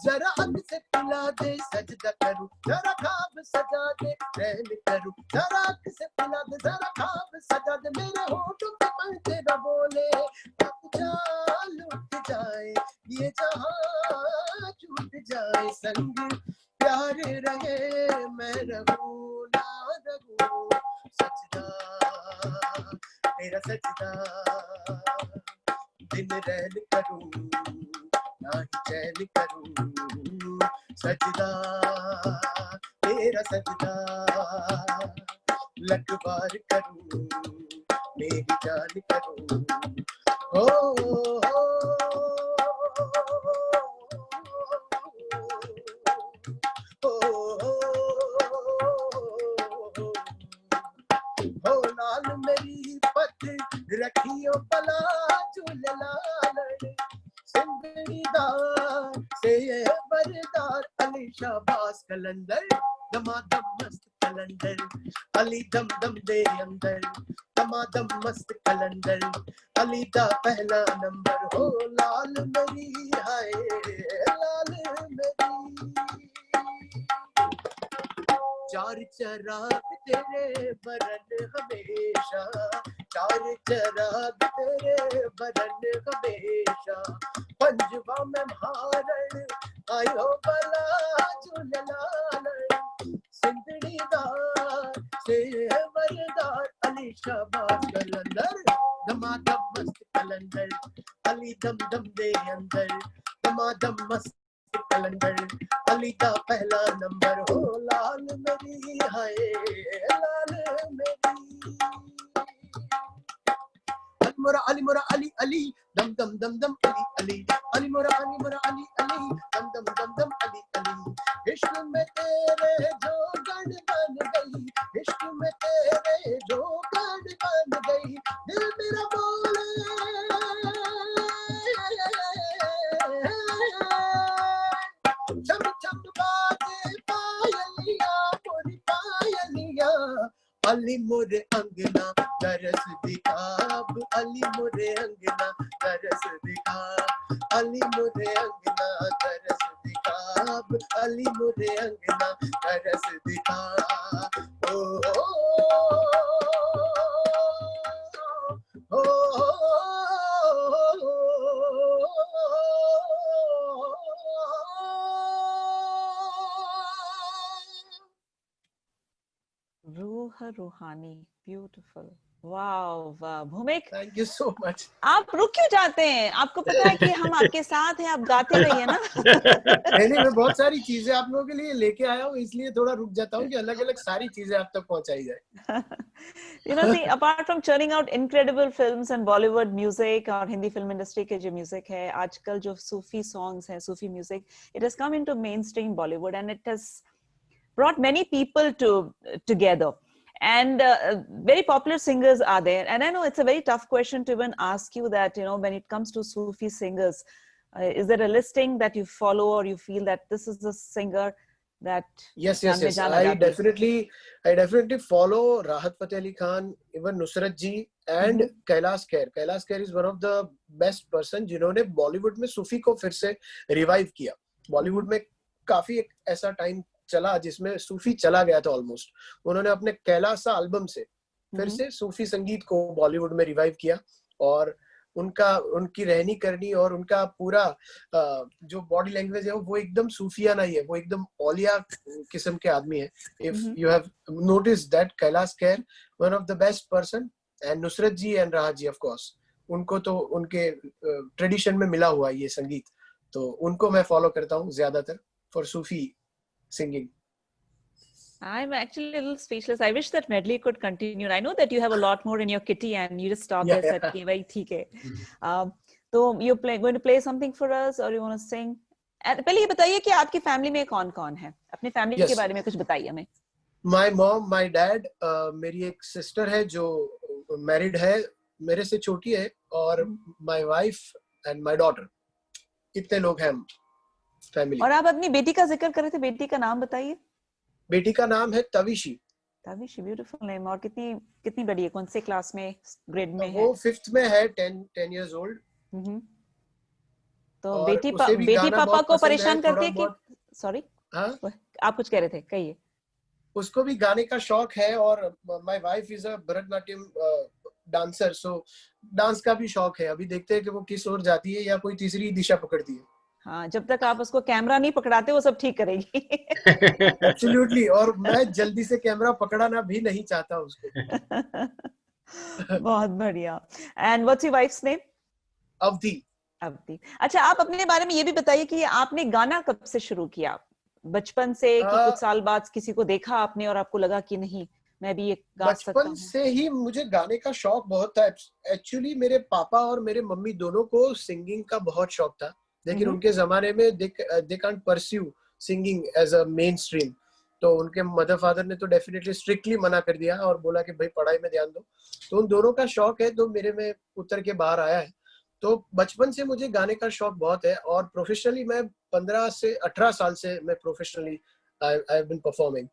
जरा अग से पिला दे सजदा करूं, जरा खाब सजा दे रैन करूं, जरा अग से पिला दे जरा खाब सजा दे, मेरे होठों पे मन तेरा बोले, अब जान उठ जाए ये जहां, छूट जाए संग प्यार रहे, मैं रहूं ना रहूं सजदा तेरा सजदा, दिन रैन करूं ना ही चैन करूं सजदा तेरा सजदा, लटवार करूं मेरी जान करूं। हो हो लाल मेरी पत रखियो भला झूल लाल, सिंदड़ीदार से बरदार अली शाबाश कलंदर, दमादम मस्त कलंदर अली दम दम दे अंदर, दमादम मस्त कलंदर अली दा पहला नंबर। हो लाल मेरी हाय लाल मेरी, चार चराग तेरे बरन हमेशा, चार चराग तेरे बरन हमेशा, पंजवा में मारण आयो भला झूललाल, सिंदड़ीदार से वरदार अली शाबाश कलंदर, दमादम मस्त कलंदर अली दम दम दे अंदर, दमादम मस्त कलंदर अली का पहला नंबर। हो लाल मेरी हाय लाल मेरी, अली मोरा अली अली दम दम दम दम अली अली, अली मोरा अली अली दम दम दम दम अली अली, इश्क में तेरे जो गण बन गई, इश्क में तेरे जो गण बन गई, दिल मेरा बोले छम छम बाजे पायलिया मोरी पायलिया, अली मोरे अंगना तरस दिखाब, अली मोरे अंगना तरस दिखा, अली मोरे अंगना तरस दिखाब, अली मोरे अंगना तरस दिखा। ओ रूह रूहानी, ब्यूटीफुल, वाओ वाह। भूमिक, थैंक यू सो मच। आप रुक क्यों जाते हैं? आपको पता है कि हम आपके साथ हैं, आप गाते रहिए ना। नहीं, मैं बहुत सारी चीजें आप लोगों के लिए लेके आया हूँ, इसलिए थोड़ा रुक जाता हूँ कि अलग अलग सारी चीजें आप तक पहुंचाई जाए। You know, see, apart from churning out incredible films and Bollywood music और हिंदी film industry के जो music है, आजकल जो सूफी songs हैं, सूफी music, it has come into mainstream Bollywood and it has brought many people together. And very popular singers are there. And I know it's a very tough question to even ask you that, you know, when it comes to Sufi singers, Is there a listing that you follow, or you feel that this is the singer that yes. I definitely follow Rahat Fateh Ali Khan, even Nusrat ji and Kailash Kher. Kailash Kher is one of the best person जिन्होंने बॉलीवुड में सूफी को फिर से revive किया. बॉलीवुड में काफी एक ऐसा टाइम चला जिसमें सूफी चला गया था ऑलमोस्ट. उन्होंने अपने कैलासा एल्बम से फिर से सूफी संगीत को बॉलीवुड में रिवाइव किया, और उनकी रहनी करनी और उनका पूरा जो बॉडी लैंग्वेज है वो एकदम सूफियाना ही है. वो एकदम औलिया किस्म के आदमी है. If you have notice that Kailash Kher one of the best person, and Nusrat ji and Rahat ji of course, उनको तो उनके ट्रेडिशन में मिला हुआ है ये संगीत, तो उनको मैं फॉलो करता हूँ ज्यादातर for Sufi singing. I'm actually a little speechless. I wish that medley could continue. I know that you have a lot more in your kitty and you just stop this at ki bhai theek hai. So you're going to play something for us, or you want to sing? पहले ये बताइए कि आपकी family में कौन-कौन है? अपने family के बारे में कुछ बताइए हमें. My mom, my dad, मेरी एक सिस्टर है जो मैरिड है, मेरे से छोटी है, और my wife and my daughter. इतने लोग हैं फैमिली. और आप अपनी बेटी का जिक्र कर रहे थे, बेटी का नाम बताइए. बेटी का नाम है तविशी. तविशी, ब्यूटीफुल नेम. और कितनी बड़ी है, कौन से क्लास में, ग्रेड में है? वो 5th में है, 10 years old. तो बेटी पापा को परेशान करती है कि, सॉरी, आप कुछ कह रहे थे, कहिए. उसको भी गाने का शौक है, और my wife is a Bharatanatyam dancer, so dance का भी शौक है. अभी देखते हैं कि वो किस ओर जाती है या कोई तीसरी दिशा पकड़ती है. हाँ, जब तक आप उसको कैमरा नहीं पकड़ाते वो सब ठीक करेगी. एब्सोल्युटली. और मैं जल्दी से कैमरा पकड़ाना भी नहीं चाहता उसको. बहुत बढ़िया. And what's your wife's name? Avadhi. अच्छा, आप अपने बारे में ये भी बताइए कि आपने गाना कब से शुरू किया? बचपन से कि कुछ साल बाद किसी को देखा आपने और आपको लगा कि नहीं मैं भी ये गा सकता हूँ? बचपन से ही मुझे गाने का शौक बहुत था. एक्चुअली मेरे पापा और मेरे मम्मी दोनों को सिंगिंग का बहुत शौक था, लेकिन उनके जमाने में they can't pursue singing as a mainstream. तो उनके मदर फादर ने तो डेफिनेटली स्ट्रिक्टली मना कर दिया और बोला कि भाई पढ़ाई में ध्यान दो. तो उन दोनों का शौक है, तो मेरे में उतर के बाहर आया है. तो बचपन से मुझे गाने का शौक बहुत है, और प्रोफेशनली मैं 15 से 18 साल से मैं professionally I have been performing.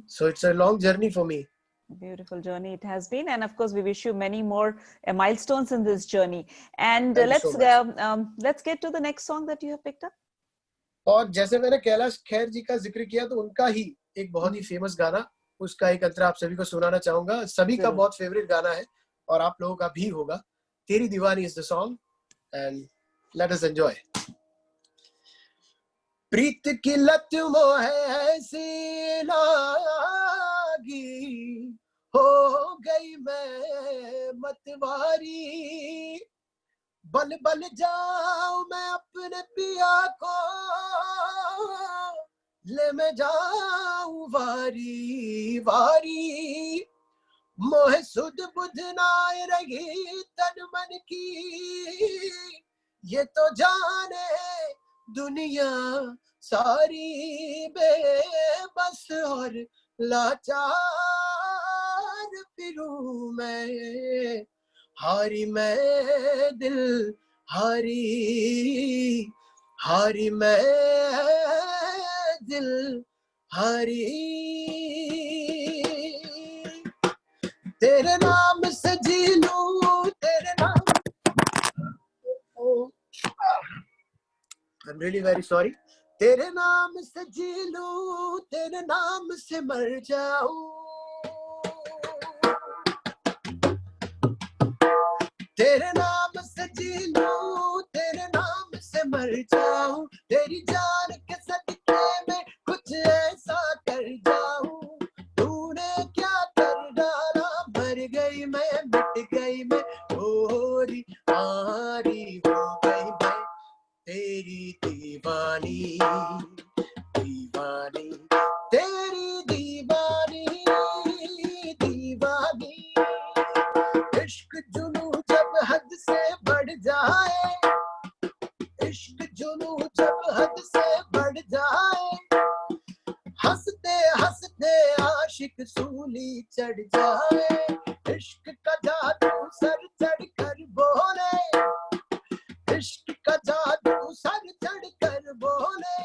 So it's a long journey for me. Beautiful journey it has been, and of course we wish you many more milestones in this journey. And let's get to the next song that you have picked up. और जैसे मैंने कैलाश खेर जी का जिक्र किया, तो उनका ही एक बहुत ही फेमस गाना, उसका एक अंतरा आप सभी को सुनाना चाहूंगा. सभी का बहुत फेवरेट गाना है और आप लोगों का भी होगा. तेरी दीवानी is the song, and let us enjoy. प्रीत की लत मोह ऐसी लागी, हो गई मैं मतवारी, बल बल जाऊं मैं अपने पिया को, ले मैं जाऊं वारी वारी, मोह सुध बुध नाय रही तन मन की, ये तो जाने दुनिया सारी, बेबस और लाचार फिरूं मैं, हारी मैं दिल हारी, हारी मैं दिल हारी, तेरे नाम से जी लूं, तेरे नाम. I'm really very sorry. तेरे नाम से जी लूं, तेरे नाम से मर जाऊं, तेरे नाम से जी लूं, तेरे नाम से मर जाऊं, तेरी जान के सदके में कुछ ऐसा कर जाऊं, तूने क्या कर डाला, मर गई मैं, मिट गई मैं, होरी हारी हो गई मैं, तेरी दीवानी दीवानी, तेरी दीवानी दीवानी, इश्क जुनू जब हद से बढ़ जाए, इश्क जुनू जब हद से बढ़ जाए, हंसते हंसते आशिक सूली चढ़ जाए, इश्क का जादू सर चढ़ कर बोले, इश्क का जादू सर चढ़ कर बोले,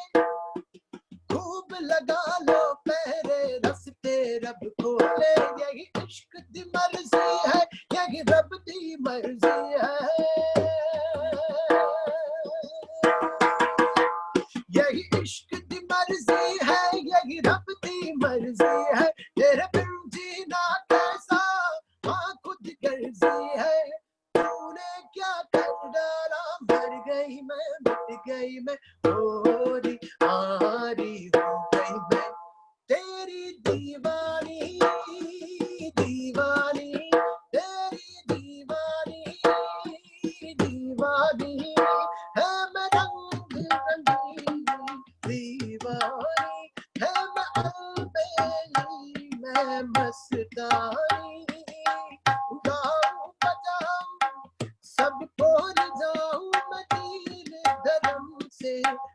खूब लगा लो पहरे रस्ते रब खोले, यही इश्क दी मर्जी है, यही रब दी मर्जी है, यही इश्क दी मर्जी है, यही रब दी मर्जी है, तेरे बिन जीना कैसा हाँ खुद गर्जी है, तूने क्या कर डाला, मर गई मैं मिट गई मैं, होरी हारी हो गई मैं, तेरी दीवानी दीवानी, तेरी दीवानी दीवानी है, मैं रंग रंगीली दीवानी है, मैं अलबेली मैं मस्तानी, गाऊं बजाऊं सबको रिझाऊं, मैं दीन धर्म से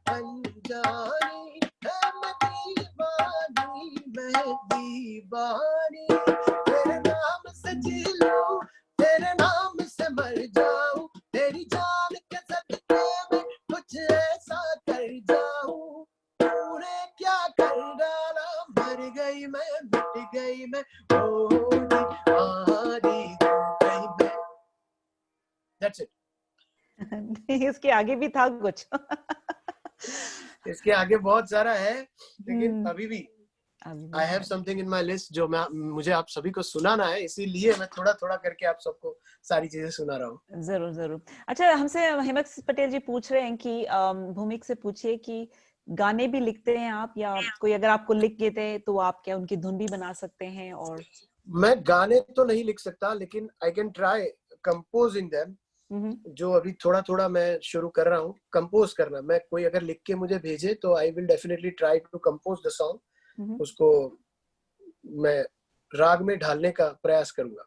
अनजानी है, मैं दीवानी मैं दीवानी, तेरे नाम से जी लूं, तेरे नाम से मर जाऊं, तेरी जान के सदके में कुछ ऐसा कर जाऊं, तूने क्या कर डाला, मर गई मैं मिट गई मैं, होरी हारी हो गई मैं। That's it. इसके आगे भी था कुछ। इसके आगे बहुत सारा है, लेकिन अभी भी अभी I have something in my list जो मुझे आप सभी को सुनाना है, इसीलिए मैं थोड़ा थोड़ा करके आप सबको सारी चीजें सुना रहा हूँ। जरूर जरूर। अच्छा, हमसे हेमक पटेल जी पूछ रहे हैं कि भूमिक से पूछिए कि गाने भी लिखते हैं आप, या कोई अगर आपको लिख के दे तो आप क्या उनकी धुन भी बना सकते हैं? और मैं गाने तो नहीं लिख सकता, लेकिन I can try composing them, जो अभी थोड़ा थोड़ा मैं शुरू कर रहा हूँ कंपोज करना। मैं कोई अगर लिख के मुझे भेजे तो I will definitely try to compose the song, उसको मैं राग में ढालने का प्रयास करूंगा।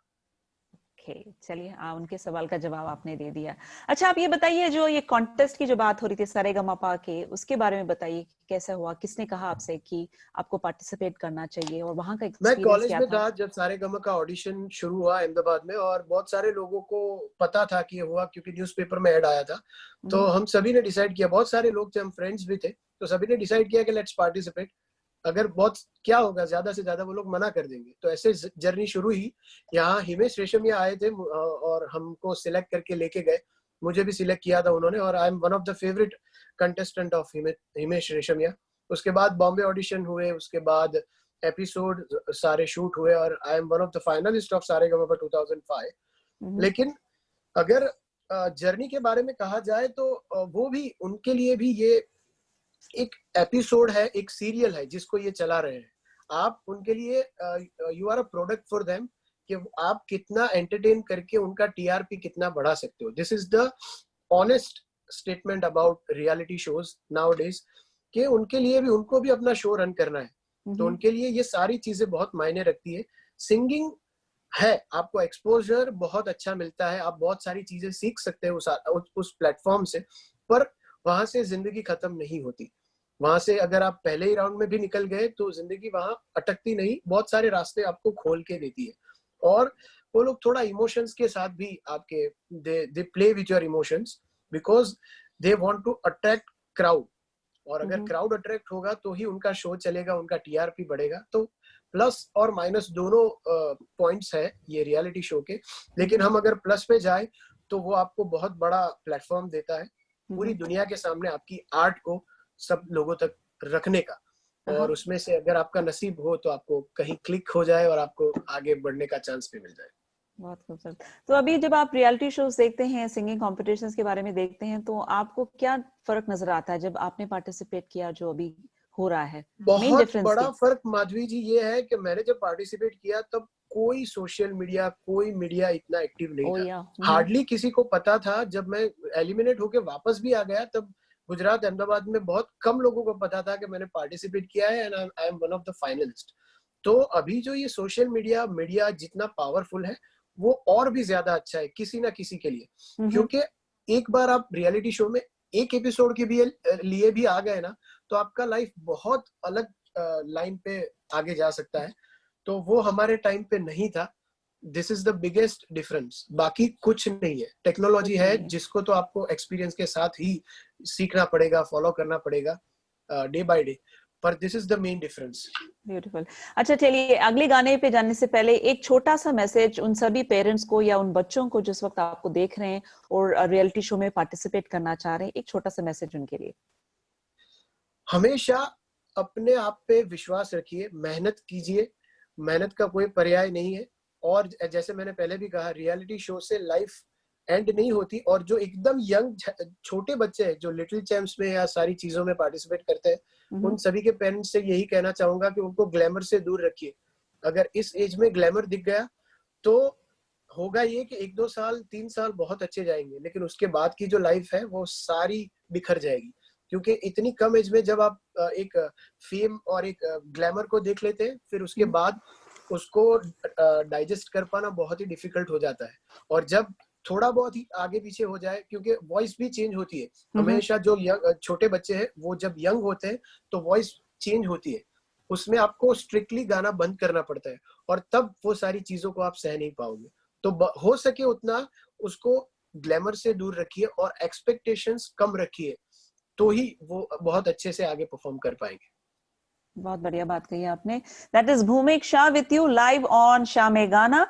चलिए, उनके सवाल का जवाब आपने दे दिया। अच्छा, आप ये बताइए, जो ये कॉन्टेस्ट की जो बात हो रही थी सारेगामापा के, उसके बारे में बताइए, कैसा हुआ, किसने कहा आपसे कि आपको पार्टिसिपेट करना चाहिए, और वहां का मैं एक्सपीरियंस कॉलेज क्या में था? था जब सारेगामा का ऑडिशन शुरू हुआ अहमदाबाद में, और बहुत सारे लोगों को पता था कि ये हुआ क्योंकि न्यूज़पेपर में ऐड आया था। तो हम सभी ने डिसाइड किया, बहुत सारे लोग थे, हम फ्रेंड्स भी थे, तो सभी ने डिसाइड किया कि लेट्स पार्टिसिपेट। अगर बहुत क्या होगा, ज्यादा से ज्यादा वो लोग मना कर देंगे, तो ऐसे जर्नी शुरू ही। यहाँ हिमेश रेशमिया आए थे और हमको सिलेक्ट करके लेके गए, मुझे भी सिलेक्ट किया था उन्होंने, और I am one of the favourite contestant of Himesh Reshammiya. उसके बाद बॉम्बे ऑडिशन हुए, उसके बाद एपिसोड सारे शूट हुए, और I am one of the finalist of Saregama 2005। लेकिन अगर जर्नी के बारे में कहा जाए तो वो भी, उनके लिए भी ये एक एपिसोड है, एक सीरियल है जिसको ये चला रहे हैं। आप उनके लिए you are a product for them, कि आप कितना एंटरटेन करके उनका टीआरपी कितना बढ़ा सकते हो। This is the honest statement about reality shows now days, कि उनके लिए भी, उनको भी अपना शो रन करना है, तो उनके लिए ये सारी चीजें बहुत मायने रखती है। सिंगिंग है, आपको एक्सपोजर बहुत अच्छा मिलता है, आप बहुत सारी चीजें सीख सकते हैं उस प्लेटफॉर्म से, पर वहां से जिंदगी खत्म नहीं होती। वहां से अगर आप पहले ही राउंड में भी निकल गए तो जिंदगी वहां अटकती नहीं, बहुत सारे रास्ते आपको खोल के देती है। और वो लोग थोड़ा इमोशंस के साथ भी आपके, they play with your emotions, because they want to attract crowd, और अगर क्राउड अट्रैक्ट होगा तो ही उनका शो चलेगा, उनका टीआरपी बढ़ेगा। तो प्लस और माइनस दोनों पॉइंट्स है ये रियलिटी शो के, लेकिन हम अगर प्लस पे जाए तो वो आपको बहुत बड़ा प्लेटफॉर्म देता है पूरी दुनिया के सामने आपकी आर्ट को सब लोगों तक रखने का, और उसमें से अगर आपका नसीब हो तो आपको कहीं क्लिक हो जाए और आपको आगे बढ़ने का चांस भी मिल जाए। बहुत खूबसूरत। तो अभी जब आप रियलिटी शोज देखते हैं, सिंगिंग कॉम्पिटिशन्स के बारे में देखते हैं, तो आपको क्या फर्क नजर आता है जब आपने पार्टिसिपेट किया, जो अभी हो रहा है? मेन बहुत डिफरेंस बड़ा फर्क माधवी जी ये है कि मैंने जब पार्टिसिपेट किया तब कोई सोशल मीडिया, कोई मीडिया इतना एक्टिव नहीं था, हार्डली किसी को पता था। जब मैं एलिमिनेट होके वापस भी आ गया तब गुजरात, अहमदाबाद में बहुत कम लोगों को पता था कि मैंने पार्टिसिपेट किया है, and I am one of the finalist. तो अभी जो ये सोशल मीडिया जितना पावरफुल है, वो और भी ज्यादा अच्छा है किसी ना किसी के लिए, क्योंकि एक बार आप रियलिटी शो में एक एपिसोड के भी लिए भी आ गए ना, तो आपका लाइफ बहुत अलग लाइन पे आगे जा सकता है। तो वो हमारे टाइम पे नहीं था, this is the biggest difference, बाकी कुछ नहीं है। टेक्नोलॉजी है जिसको तो आपको एक्सपीरियंस के साथ ही सीखना पड़ेगा, फॉलो करना पड़ेगा डे बाय डे, पर this is the main difference. Beautiful. अच्छा चलिए अगले गाने पे जाने से पहले एक छोटा सा मैसेज उन सभी पेरेंट्स को या उन बच्चों को जिस वक्त आपको देख रहे हैं और रियलिटी शो में पार्टिसिपेट करना चाह रहे हैं, एक छोटा सा मैसेज उनके लिए। हमेशा अपने आप पे विश्वास रखिए, मेहनत कीजिए, मेहनत का कोई पर्याय नहीं है। और जैसे मैंने पहले भी कहा, रियलिटी शो से लाइफ एंड नहीं होती। और जो एकदम यंग छोटे बच्चे हैं जो लिटिल चैंप्स में या सारी चीजों में पार्टिसिपेट करते हैं, उन सभी के पेरेंट्स से यही कहना चाहूंगा कि उनको ग्लैमर से दूर रखिए। अगर इस एज में ग्लैमर दिख गया तो होगा ये कि 1-2 साल 3 साल बहुत अच्छे जाएंगे, लेकिन उसके बाद की जो लाइफ है वो सारी बिखर जाएगी। क्योंकि इतनी कम एज में जब आप एक फेम और एक ग्लैमर को देख लेते हैं, फिर उसके बाद उसको डाइजेस्ट कर पाना बहुत ही डिफिकल्ट हो जाता है। और जब थोड़ा बहुत ही आगे पीछे हो जाए, क्योंकि वॉइस भी चेंज होती है हमेशा। जो छोटे बच्चे हैं वो जब यंग होते हैं तो वॉइस चेंज होती है, उसमें आपको स्ट्रिक्टली गाना बंद करना पड़ता है, और तब वो सारी चीजों को आप सह नहीं पाओगे। तो हो सके उतना उसको ग्लैमर से दूर रखिए और एक्सपेक्टेशंस कम रखिए, तो ही वो बहुत अच्छे से आगे परफॉर्म कर पाएंगे। बहुत बढ़िया बात कही आपने। दैट इज भूमिक Shah with you live on Shah में गाना,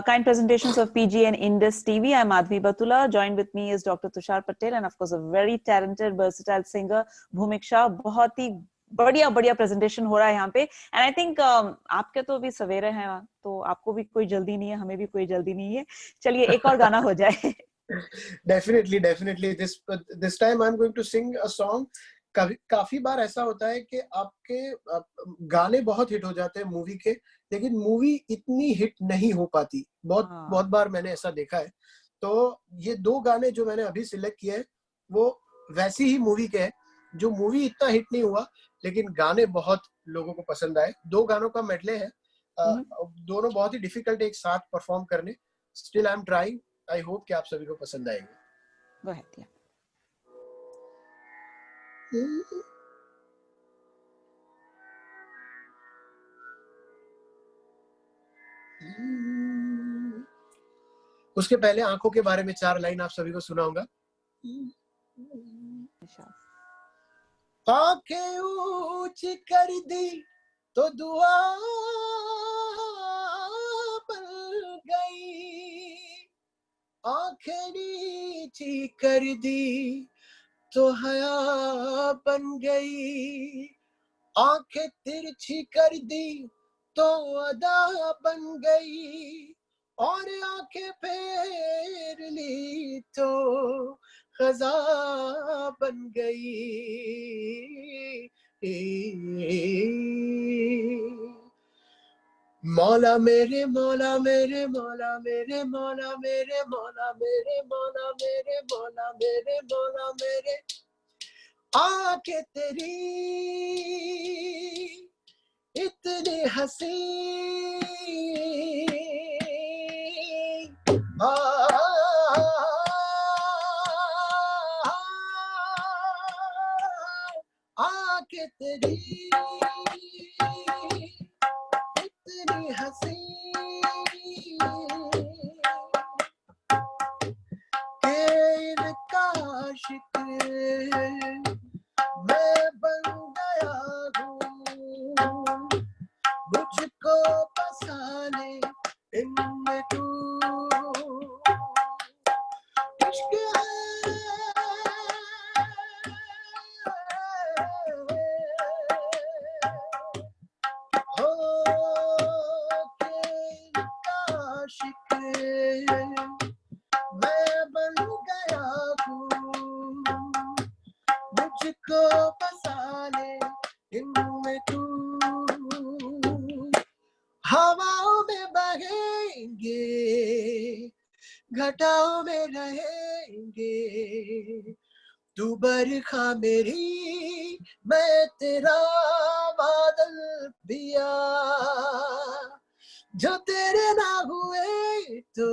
kind presentations of PG and Indus TV. I'm Madhvi Batula. Joined with me is Dr. Tushar Patel and of course a very talented, versatile singer, Bhumik Shah. बहुत ही बढ़िया बढ़िया presentation हो रहा है यहाँ पे। एंड आई थिंक आपके तो अभी सवेरे हैं, तो आपको भी कोई जल्दी नहीं है, हमें भी कोई जल्दी नहीं है। चलिए एक और गाना हो जाए। Definitely. This time I'm going to sing a song. काफी बार ऐसा होता है कि आपके गाने बहुत हिट हो जाते हैं मूवी के, लेकिन मूवी इतनी हिट नहीं हो पाती। बहुत बार मैंने ऐसा देखा है। तो ये 2 गाने जो मैंने अभी सिलेक्ट किए हैं वो वैसी ही मूवी के हैं, जो मूवी इतना हिट नहीं हुआ लेकिन गाने बहुत लोगों को पसंद आए। 2 गानों का मेडले है। दोनों बहुत ही डिफिकल्ट एक साथ परफॉर्म करने। Still I am trying. I hope कि आप सभी को पसंद आएंगे। Go ahead, yeah. उसके पहले आंखों के बारे में 4 लाइन आप सभी को सुनाऊंगा। आंखें ऊंची कर दी तो दुआ बन गई, आंखें नीची कर दी तो हया बन गई, आंखें तिरछी कर दी तो अदा बन गई, और आंखें फेर ली तो खजा बन गई। मौला मेरे मौला मेरे मौला मेरे मौला मेरे मौला मेरे मौला मेरे मौला मेरे मौला मेरे, आके तेरी इतनी हसी आके तेरी इतनी हसी तेरे काशिक मैं बन गया हूँ, मुझको बसा ले इनमें तू, इश्क हो के काशिक मैं बन गया हूँ, मुझको बसा ले इनमें तू, हवाओं में बहेंगे घटाओं में रहेंगे, तू बरखा मेरी मैं तेरा बादल पिया, जो तेरे ना हुए तो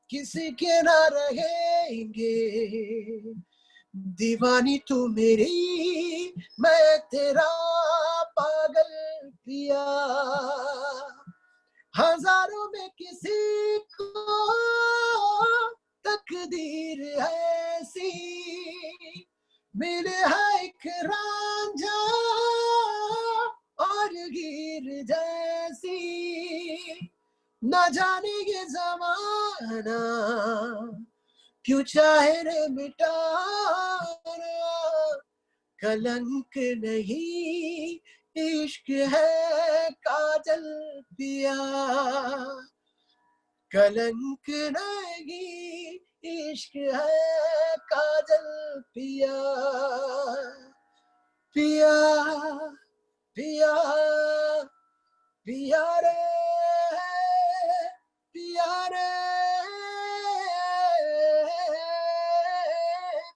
किसी के ना रहेंगे, दीवानी तू मेरी मैं तेरा पागल पिया, हजारों में किसी को तकदीर ऐसी मिले है एक रांझा और हीर जैसी, न जाने ये जमाना क्यों चाहे रे मिटाना, कलंक नहीं इश्क है काजल पिया, कलंक नहीं इश्क है काजल पिया, पिया पिया पिया रे पिया रे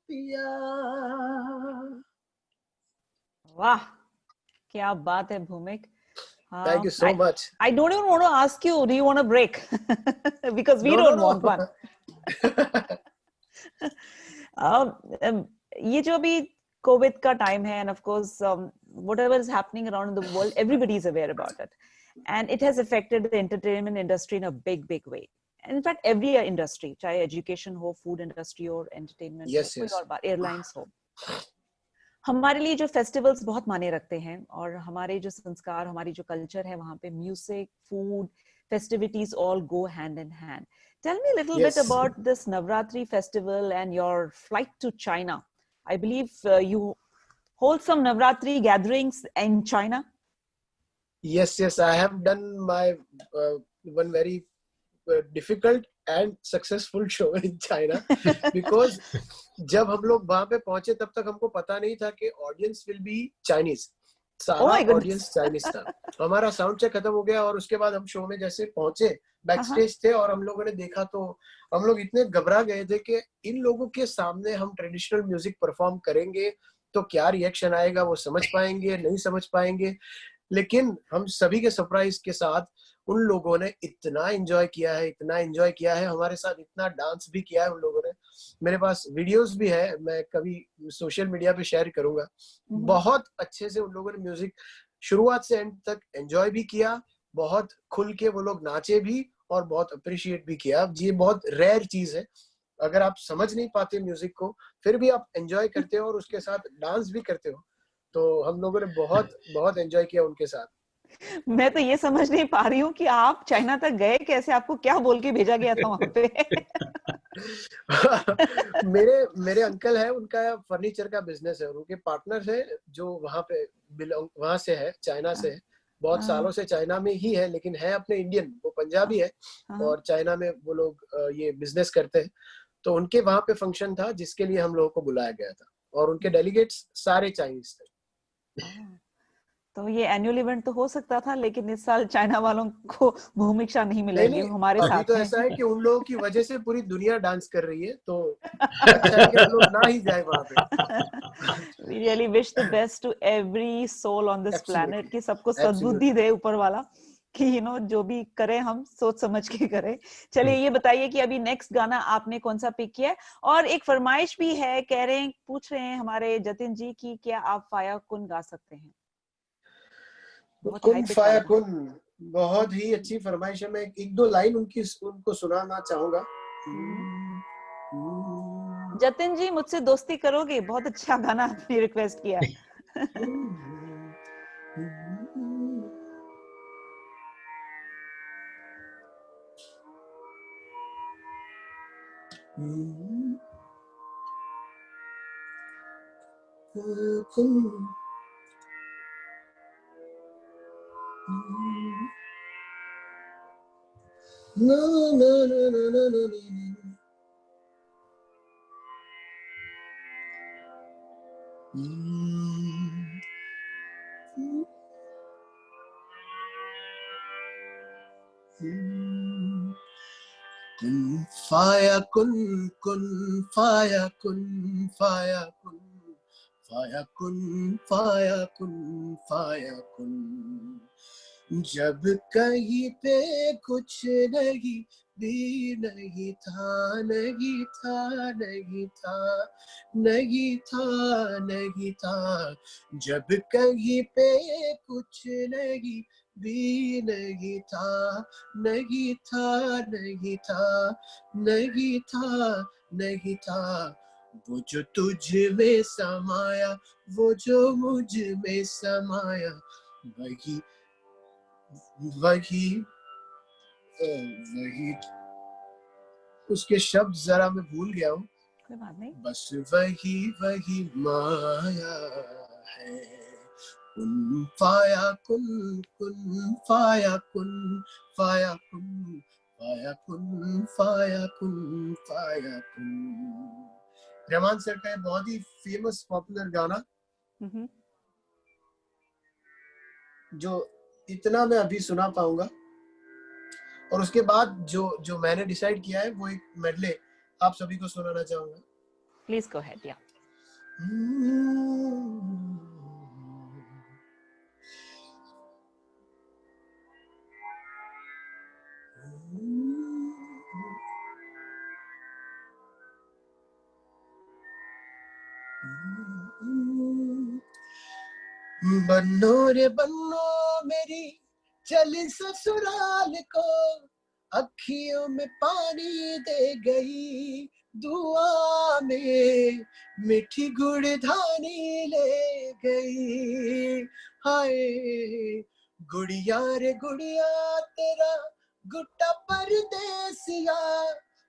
पिया। वाह, क्या बात है भूमिक. Thank you so much. I don't even want to ask you, do you want a break? Because we don't want one. ये जो अभी कोविड का टाइम है, and of course whatever is happening around the world, everybody is aware about it, and it has affected the entertainment industry in a big way. And in fact every industry, चाहे education हो, food industry हो, entertainment yes, हो, yes. कोई और airlines हो, हमारे लिए जो फेस्टिवल्स बहुत माने रखते हैं, और हमारे जो संस्कार, हमारी जो कल्चर है, वहाँ पे music, food, festivities all go hand in hand. Tell me a little bit about this Navratri festival and your flight to China. I believe you hold some Navratri gatherings in China. Yes, I have done my one very difficult and successful show in China because जब हम लोग वहाँ पे पहुंचे तब तक हमको पता नहीं था कि ऑडियंस विल बी चाइनीज, सारा ऑडियंस चाइनीज था. हमारा साउंड चेक खत्म हो गया और उसके बाद हम शो में जैसे पहुंचे, बैक स्टेज थे और हम लोगों ने देखा तो हम लोग इतने घबरा गए थे कि इन लोगों के सामने हम ट्रेडिशनल म्यूजिक परफॉर्म करेंगे तो क्या रिएक्शन आएगा, वो समझ पाएंगे नहीं समझ पाएंगे. लेकिन हम सभी के सरप्राइज के साथ उन लोगों ने इतना एंजॉय किया है हमारे साथ, इतना डांस भी किया है उन लोगों ने. मेरे पास वीडियोस भी है, मैं कभी सोशल मीडिया पे शेयर करूंगा. बहुत अच्छे से उन लोगों ने म्यूजिक शुरुआत से एंड तक एंजॉय भी किया, बहुत खुल के वो लोग नाचे भी और बहुत अप्रिशिएट भी किया. ये बहुत रेयर चीज है, अगर आप समझ नहीं पाते म्यूजिक को फिर भी आप एंजॉय करते हो और उसके साथ डांस भी करते हो, तो हम लोगों ने बहुत एंजॉय किया उनके साथ. मैं तो ये समझ नहीं पा रही हूँ कि आप चाइना तक गए कैसे, आपको क्या बोल के भेजा गया था वहां पे? मेरे अंकल है, उनका फर्नीचर का बिजनेस है और उनके पार्टनर है जो वहां से है, चाइना से है, बहुत सालों से चाइना में ही है, लेकिन है अपने इंडियन, वो पंजाबी है और चाइना में वो लोग ये बिजनेस करते हैं. तो उनके वहां पे फंक्शन था जिसके लिए हम लोगों को बुलाया गया था और उनके डेलीगेट्स सारे चाइनीज थे. तो ये एनुअल इवेंट तो हो सकता था, लेकिन इस साल चाइना वालों को भूमिका नहीं मिलेगी, हमारे साथ. अभी तो ऐसा है कि उन लोगों की वजह से पूरी दुनिया डांस कर रही है, तो अच्छा है कि हम लोग ना ही जाए वहां पे. We really wish the best to every soul on this planet, कि सबको सद्बुद्धि दे ऊपर वाला, कि जो भी करे हम सोच समझ के करें. चलिए ये बताइए कि अभी नेक्स्ट गाना आपने कौन सा पिक किया है, और एक फरमाइश भी है, पूछ रहे हैं हमारे जतिन जी की क्या आप फाया कुन गा सकते हैं? कुन फाया कुन बहुत ही अच्छी फरमाइश है. मैं एक दो लाइन उनको सुनाना चाहूंगा. जतिन जी मुझसे दोस्ती करोगे? बहुत अच्छा गाना आपने रिक्वेस्ट किया. Kun faya kun, kun faya kun, faya kun, faya kun, faya kun, faya kun. जब कहीं पे कुछ नहीं भी नहीं था, नहीं था, नहीं था, नहीं था, नहीं था. जब कहीं पे कुछ नहीं भी नहीं था, नहीं था, नहीं था, नहीं था, नहीं था। वो जो तुझ में समाया, वो जो मुझ में समाया, वही वही वही। उसके शब्द जरा मैं भूल गया हूँ। कोई बात नहीं। बस वही वही माया है, कुन फाया कुन, कुन फाया कुन, फाया कुन, फाया कुन, फाया कुन, फाया कुन। रहमान सर का बहुत ही फेमस पॉपुलर गाना, जो इतना मैं अभी सुना पाऊंगा। और उसके बाद जो जो मैंने डिसाइड किया है वो एक मेडले आप सभी को सुनाना चाहूंगा। Please go ahead. या बन्नो रे बन्नो मेरी चली ससुराल को, अखियों में पानी दे गई, दुआ में मीठी गुड़धानी ले गई। हाय गुड़िया रे गुड़िया तेरा गुट्टा परदेसिया,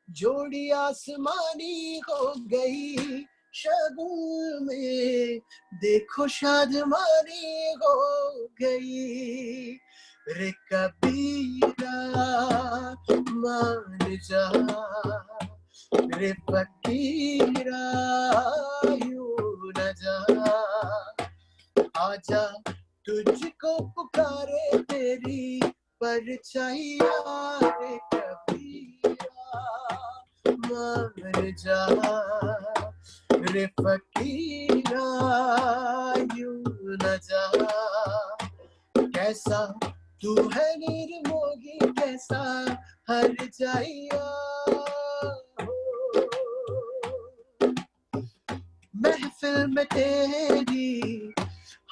जोड़ी आसमानी हो गई, शगुन में देखो शादमानी हो गई। रे कबीरा मान जा, रे फकीरा यूं न जा, आजा तुझको पुकारे तेरी परछाइया, रे कबीरा मान जा, रे फकीरा यूं न जा। कैसा तू है निर्मोही, कैसा हर जाइया, महफिल में तेरी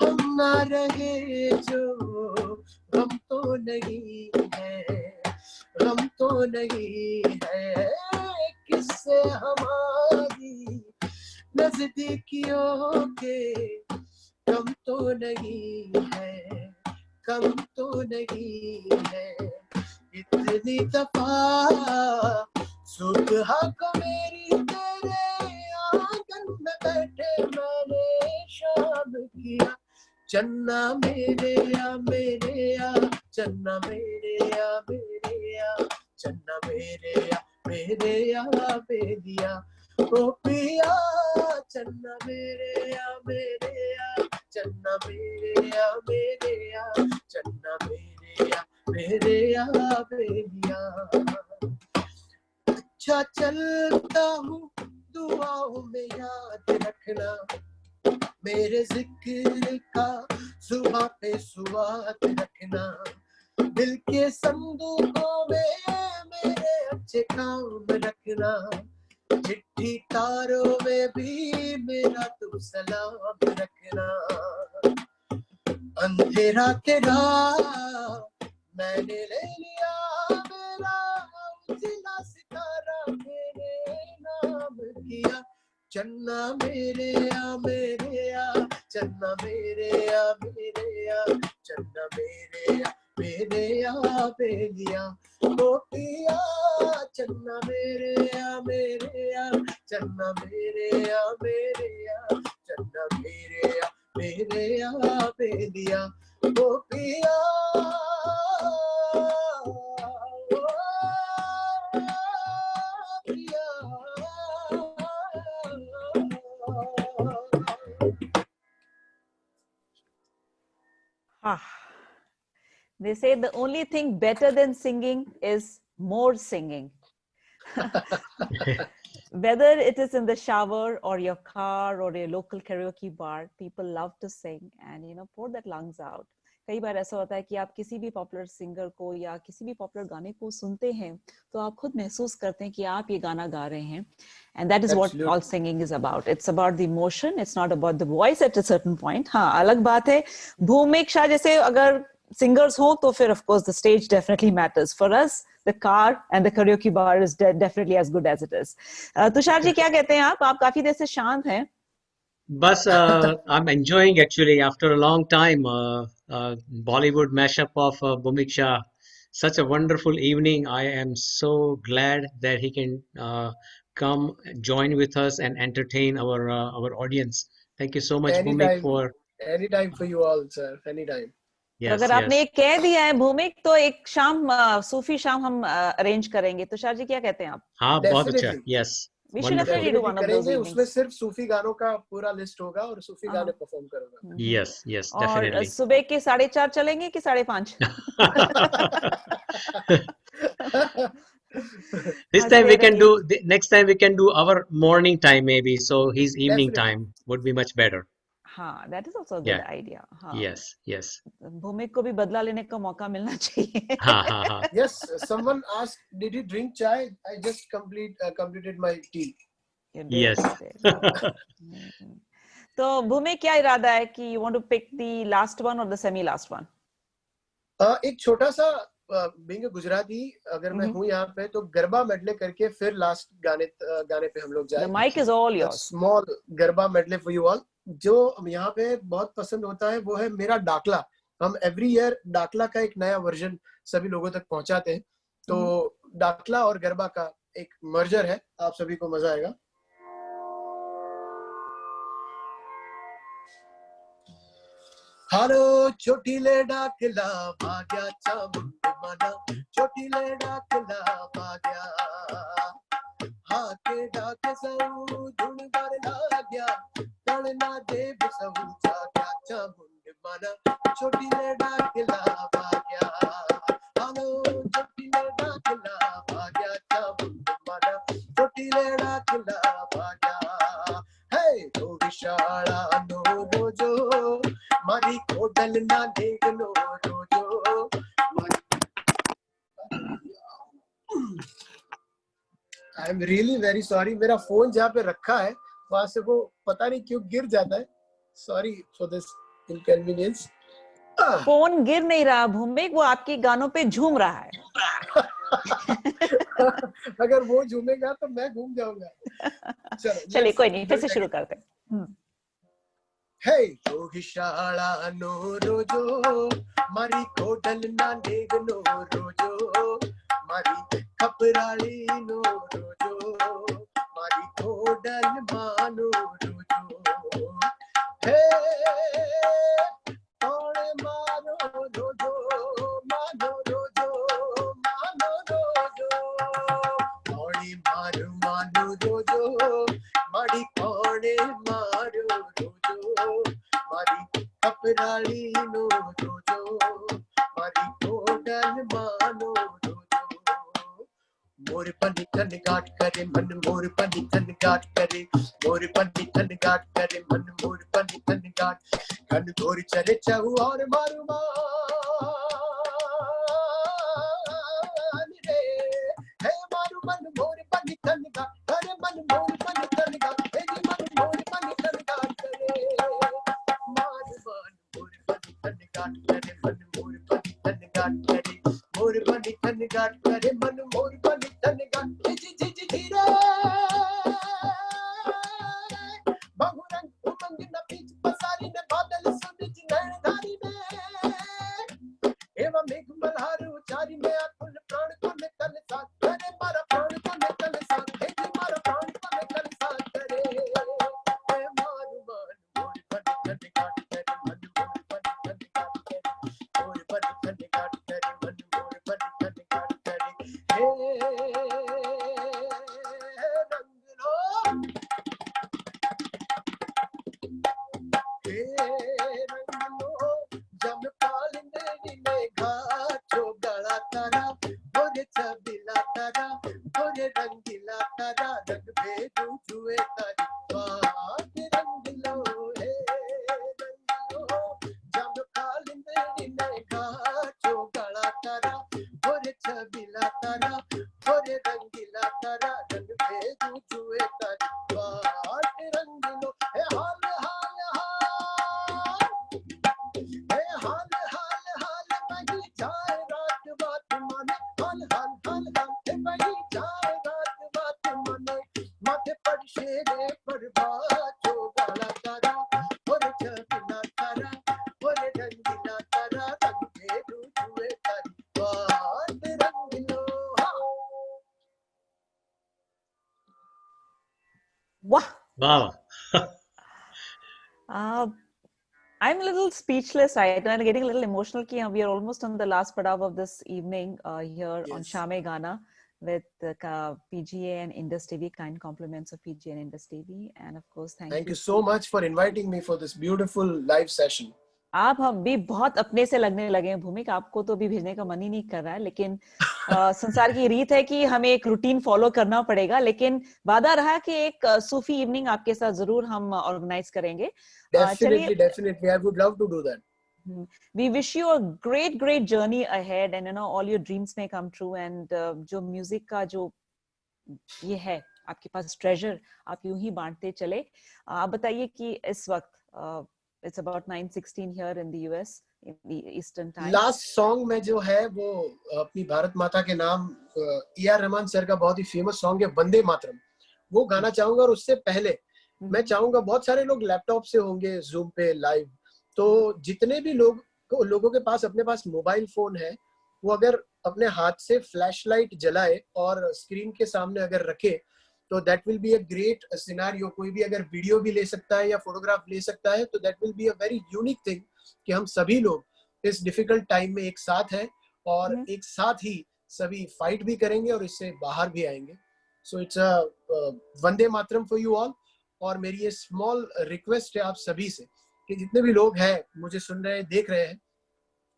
हम ना रहे जो, गम तो नहीं है, गम तो नहीं है, किससे हमारी नजदीकियों के कम तो नहीं है, कम तो नहीं है। इतनी दफा सुबह को मेरी तेरे आंगन में बैठे मैंने शाम किया, चन्ना मेरे या मेरे या, चन्ना मेरे या मेरे या, चन्ना मेरे या मेरे या बेलिया, ओ पिया चन्ना मेरे या मेरे या, चन्ना मेरे या मेरे या, चन्ना मेरे या मेरे या बेलिया। अच्छा चलता हूँ दुआओं में याद रखना, मेरे जिक्र का सुबह पे स्वाद रखना, दिल के संदूकों में मेरे अच्छे काम रखना, चिट्ठी तारों में भी मेरा तुम सलाम रखना। अंधेरा तेरा मैंने ले लिया, मेरा उजला सितारा मेरे नाम किया, चन्ना मेरे या मेरे या, चन्ना मेरे या मेरे या, चन्ना मेरे या मेरे या बेलिया, ओ पिया चन्ना मेरे या मेरे या, चन्ना मेरे या मेरे या, चन्ना मेरे या मेरे या बेलिया, ओ पिया They say the only thing better than singing is more singing. Whether it is in the shower or your car or your local karaoke bar, people love to sing and pour that lungs out. कई बार ऐसा होता है कि आप किसी भी popular singer को या किसी भी पॉपुलर गाने को सुनते हैं तो आप खुद महसूस करते हैं कि आप ये गाना गा रहे हैं. And that is what all singing is about. It's about the emotion. It's not about the voice at a certain point. हाँ, अलग बात है. भूमिक शाह जैसे अगर singers ho to fir of course the stage definitely matters. For us the car and the karaoke bar is definitely as good as it is. Tushar ji क्या कहते हैं आप काफी देर से शांत हैं. Bus, I'm enjoying actually after a long time. Bollywood mashup of Bhumiksha. Such a wonderful evening. I am so glad that he can come join with us and entertain our audience. Thank you so much, Bhumik, for anytime for you all, sir. Anytime. तो yes, अगर आपने yes. ये कह दिया है भूमिक तो एक शाम सूफी शाम हम अरेंज करेंगे. तुषार जी क्या कहते हैं आप? हाँ, बहुत अच्छा. Definitely. Yes, We should wonderful. definitely do one of those करेंगे. उसमें evenings. सिर्फ सूफी गानों का पूरा लिस्ट होगा और सूफी गाने परफॉर्म करूंगा. Yes, yes, और definitely. सुबह के 4:30 चलेंगे कि 5:30? This time we can do, next time we can do our morning time maybe, so his evening Definitely. time would be much better. हाँ, that is also a good Yeah. idea. हाँ. Yes, yes. भूमिक को भी बदला लेने का मौका मिलना चाहिए. हाँ, हाँ, हाँ. Yes, someone asked, did you drink chai? I just completed my tea. You did, Yes. you did. तो भूमिक क्या इरादा है कि you want to pick the last one or the semi last one? एक छोटा सा being a गुजराती अगर मैं हूँ यहाँ पे तो गरबा मेडले करके फिर लास्ट गाने पे हम लोग जाए. The mic is all yours. Small garba medley for you all. जो यहाँ पे बहुत पसंद होता है वो है मेरा डाकला. हम एवरी ईयर डाकला का एक नया वर्जन सभी लोगों तक पहुंचाते हैं. तो डाकला और गरबा का एक मर्जर है. आप सभी को मजा आएगा. हारो चोटीले डाकला भाग्या चामुंड मना. चोटीले डाकला भाग्या हाके डाके सऊ धुणवर लाग्या. तळना देव सऊ जाग्या चामुंड मना. चोटीले डाकला भाग्या. हारो चोटीले डाकला भाग्या चामुंड मना. चोटीले डाकला भाग्या. हे तो विशाळा नो रोजो मारी कोडल ना देखनो रोजो. I am really very sorry. मेरा फोन जहाँ पे रखा है वहां से वो पता नहीं क्यों गिर जाता है. Sorry for this inconvenience. Phone गिर नहीं रहा भूमिक, वो आपके गानों पे झूम रहा है. अगर वो झूमेगा तो मैं घूम जाऊंगा. चलिए कोई नहीं, फिर से शुरू करते हैं. हे तो हिशाला नो रोजो मारी कोडल ना देखनो रोजो. मारी खपराली नो रोजो. मारी कोडल मानो रोजो. हे तोड़े मानो रोजो. मानो रोजो. मानो रोजो. तोड़ी मारू मानो रोजो. मारी कोड़े मारो रोजो. मारी कपराली नो रोजो. मारी कोडल मानो रोजो. मोर पनी थन गाट करे मन. मोर पनी थन गाट करे. मोर पनी थन गाट करे मन. मोर पनी थन गाट. घन घोर चले चहु और मारू मान रे. हे मारू मन मोर पनी थन गाट करे मन. मोर पनी थन गाट. हे जी मन मोर पनी थन गाट करे. मारू मान मोर पनी थन गाट करे मन. मोर पनी थन गाट करे. मोर पनी थन गाट करे मन. मोर पनी थन गाट. जी जी जी जी रे बहुरंग उमंग न बीच पसारी ने बादल सुन जिनैन धारी में. एवं मेघ मल्हार उचारी में अतुल प्राण को निकल साथ करे. मारा प्राण को निकल साथ. हे जी मारा प्राण को निकल साथ करे. हे मारू मान मोर पनी थन गाट करे मन. मोर पनी थन गाट करे. मोर पनी थन गाट करे मन. मोर पनी थन गाट करे. हे रंग लो. हे रंग लो जम पालने ने घाचो गला तारा. मोरे छबिला तारा. मोरे रंगीला तारा. रंग भेदू जुए तारी बात. रंग लो हे रंग लो जम पालने ने घाचो गला तारा. मोरे छबिला तारा. मोरे रंगीला तारा. रंग भेदू जुए तारी बात. रंग लो हे हाल हाल हाल Wow. Uh, I'm a little speechless right now and getting a little emotional. Ki we are almost on the last padav of this evening here on Yes. Shame Gana with PGA and Indus TV. Kind compliments of PGA and Indus TV, and of course, thank Thank you you so to much for inviting me for this beautiful live session. आप। हम भी बहुत अपने से लगने लगे हैं भूमिक, आपको तो भी भेजने का मन ही नहीं कर रहा है, लेकिन संसार की रीत है कि हमें एक रूटीन फॉलो करना पड़ेगा, लेकिन वादा रहा कि एक सूफी इवनिंग आपके साथ जरूर हम ऑर्गेनाइज करेंगे। चलिए, Definitely. I would love to do that. we wish you a great journey ahead and all your dreams may come true and जो म्यूजिक का जो ये है आपके पास ट्रेजर, आप यूं ही बांटते चले। आप बताइए कि इस वक्त it's about 9:16 here in the US in the Eastern time. Last song में जो है वो अपनी भारत माता के नाम AR रहमान सर का बहुत ही फेमस सॉन्ग है वंदे मातरम, वो गाना चाहूंगा। और उससे पहले मैं चाहूंगा, बहुत सारे लोग लैपटॉप से होंगे जूम पे लाइव, तो जितने भी लोगों के पास अपने पास मोबाइल फोन है, वो अगर अपने हाथ से फ्लैशलाइट जलाए और स्क्रीन के सामने अगर रखे, तो that will be a great scenario. कोई भी अगर वीडियो भी ले सकता है या फोटोग्राफ ले सकता है, तो that will be a very unique thing कि हम सभी लोग इस डिफिकल्ट टाइम में एक साथ हैं और एक साथ ही सभी फाइट भी करेंगे और इससे बाहर भी आएंगे। So it's a Vande Mataram for you all. और मेरी ये स्मॉल रिक्वेस्ट है आप सभी से कि जितने भी लोग हैं मुझे सुन रहे हैं, देख रहे हैं,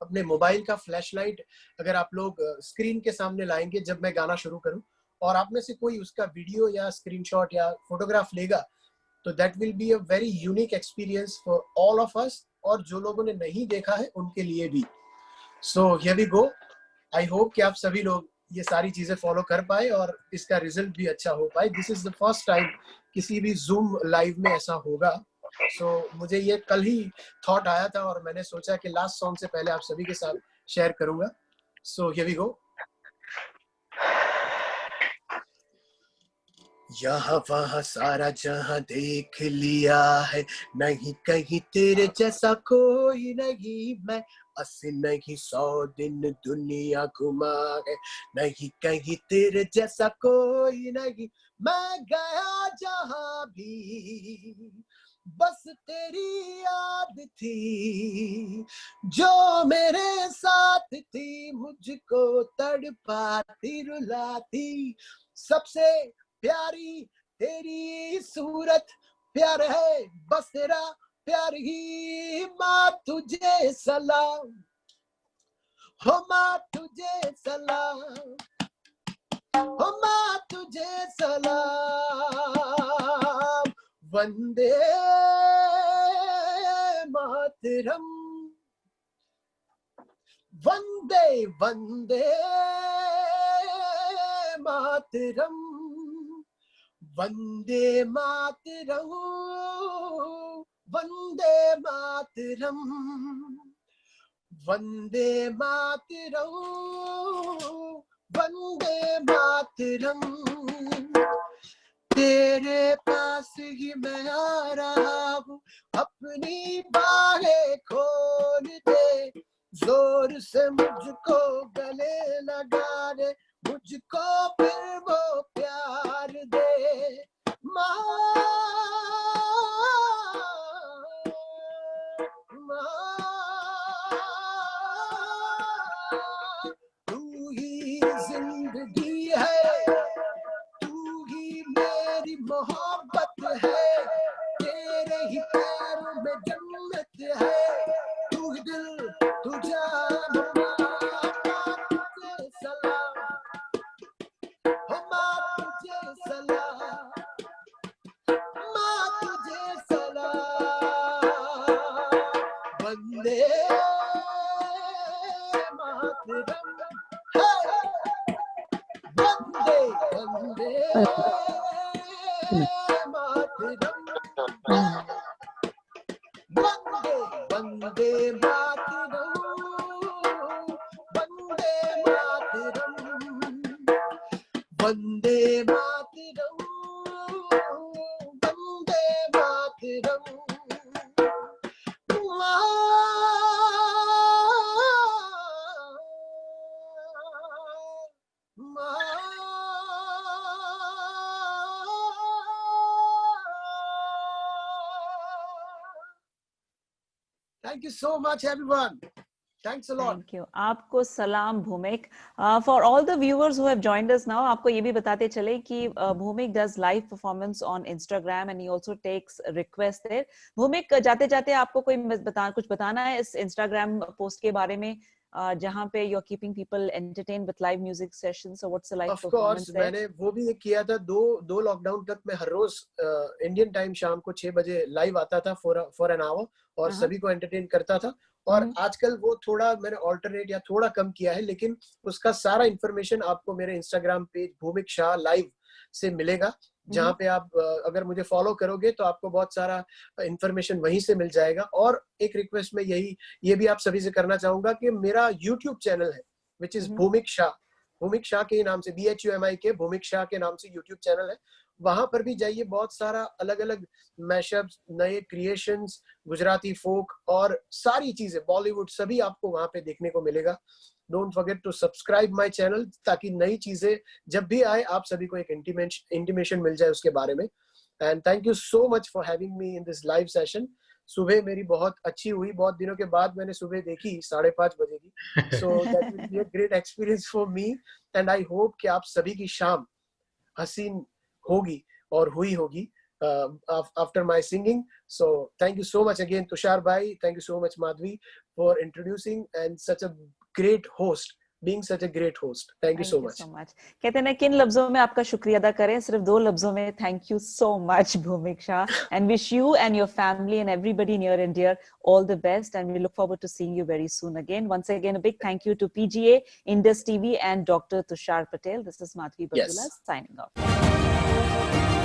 अपने मोबाइल का फ्लैशलाइट अगर आप लोग स्क्रीन के सामने लाएंगे जब मैं गाना शुरू करूं, और आप में से कोई उसका वीडियो या स्क्रीनशॉट या फोटोग्राफ लेगा, तो that will be a very unique experience for all of us, और जो लोगों ने नहीं देखा है उनके लिए भी। So here we go. I hope कि आप सभी लोग ये सारी चीजें फॉलो कर पाए और इसका रिजल्ट भी अच्छा हो पाए। This is the first time किसी भी जूम लाइव में ऐसा होगा। मुझे ये कल ही थॉट आया था और मैंने सोचा कि लास्ट सॉन्ग से पहले आप सभी के साथ शेयर करूंगा। So here we go. यहाँ वहाँ सारा जहाँ देख लिया है, नहीं कहीं तेरे जैसा कोई नहीं। मैं 80 नहीं 100 दिन दुनिया घुमा है, नहीं कहीं तेरे जैसा कोई नहीं। मैं गया जहाँ भी बस तेरी याद थी, जो मेरे साथ थी मुझको तड़पाती रुलाती। सबसे प्यारी तेरी सूरत, प्यार है बस तेरा प्यार ही। माँ तुझे सलाम, हो माँ तुझे सलाम, हो माँ तुझे सलाम। वंदे मातरम, वंदे वंदे मातरम, वंदे मातरम, वंदे मातरम, वंदे मातरम, वंदे मातरम। तेरे पास ही मैं आ रहा हूँ, अपनी बाहें खोल दे, जोर से मुझको गले लगा दे, मुझको फिर वो प्यार दे। माँ तू ही जिंदगी है, तू ही मेरी मोहब्बत है, तेरे ही पैरों में जन्नत है। तू ही दिल, तू जान, माँ तुझे सलाम, हो माँ तुझे सलाम, माँ तुझे सलाम। वंदे मातरम, वंदे वंदे मातरम, वंदे Vande Mataram, Vande Mataram, Vande Mataram, Vande Mataram. Thank you so much, everyone. Thanks a lot. Thank you. आपको सलाम भूमिक. For all the viewers who have joined us now, आपको ये भी बताते चले कि भूमिक does live performance on Instagram and he also takes requests there. भूमिक जाते जाते आपको कुछ बताना है इस Instagram post के बारे में जहाँ पे you're keeping people entertained with live music sessions. So what's the live performance there? मैंने वो भी किया था. दो लॉकडाउन तक मैं हर रोज इंडियन टाइम शाम को 6 बजे लाइव आता था for an hour और सभी को एंटरटेन करता था. और आजकल वो थोड़ा मैंने ऑल्टरनेट या थोड़ा कम किया है, लेकिन उसका सारा इंफॉर्मेशन आपको मेरे इंस्टाग्राम पेज भूमिक शाह लाइव से मिलेगा, जहाँ पे आप अगर मुझे फॉलो करोगे तो आपको बहुत सारा इंफॉर्मेशन वहीं से मिल जाएगा. और एक रिक्वेस्ट मैं ये भी आप सभी से करना चाहूंगा कि मेरा यूट्यूब चैनल है विच इज भूमिक शाह के नाम से, BHUMIK भूमिक शाह के नाम से यूट्यूब चैनल है. वहां पर भी जाइए, बहुत सारा अलग अलग मैशअप्स, नए क्रिएशंस, गुजराती फोक और सारी चीजें बॉलीवुड सभी आपको वहां पे देखने को मिलेगा. Don't forget to subscribe my channel ताकि नई चीजें जब भी आए आप सभी को एक इंटीमेशन मिल जाए उसके बारे में. And thank you so much for having me in this live session. सुबह मेरी बहुत अच्छी हुई, बहुत दिनों के बाद मैंने सुबह देखी 5:30 बजे की. So that will be a great experience for me and I hope कि आप सभी की शाम हसीन होगी और हुई होगी after my singing. So thank you so much again Tushar bhai, thank you so much Madhvi for introducing and such a great host, being such a great host. Thank you so much. कहते हैं ना किन लफ्जों में आपका शुक्रिया अदा करें, सिर्फ 2 लफ्जों में. Thank you so much Bhumik Shah and wish you and your family and everybody near and dear all the best, and we look forward to seeing you very soon again. Once again a big thank you to PGA, Indus TV and Dr. Tushar Patel. This is Madhvi Bardula signing off.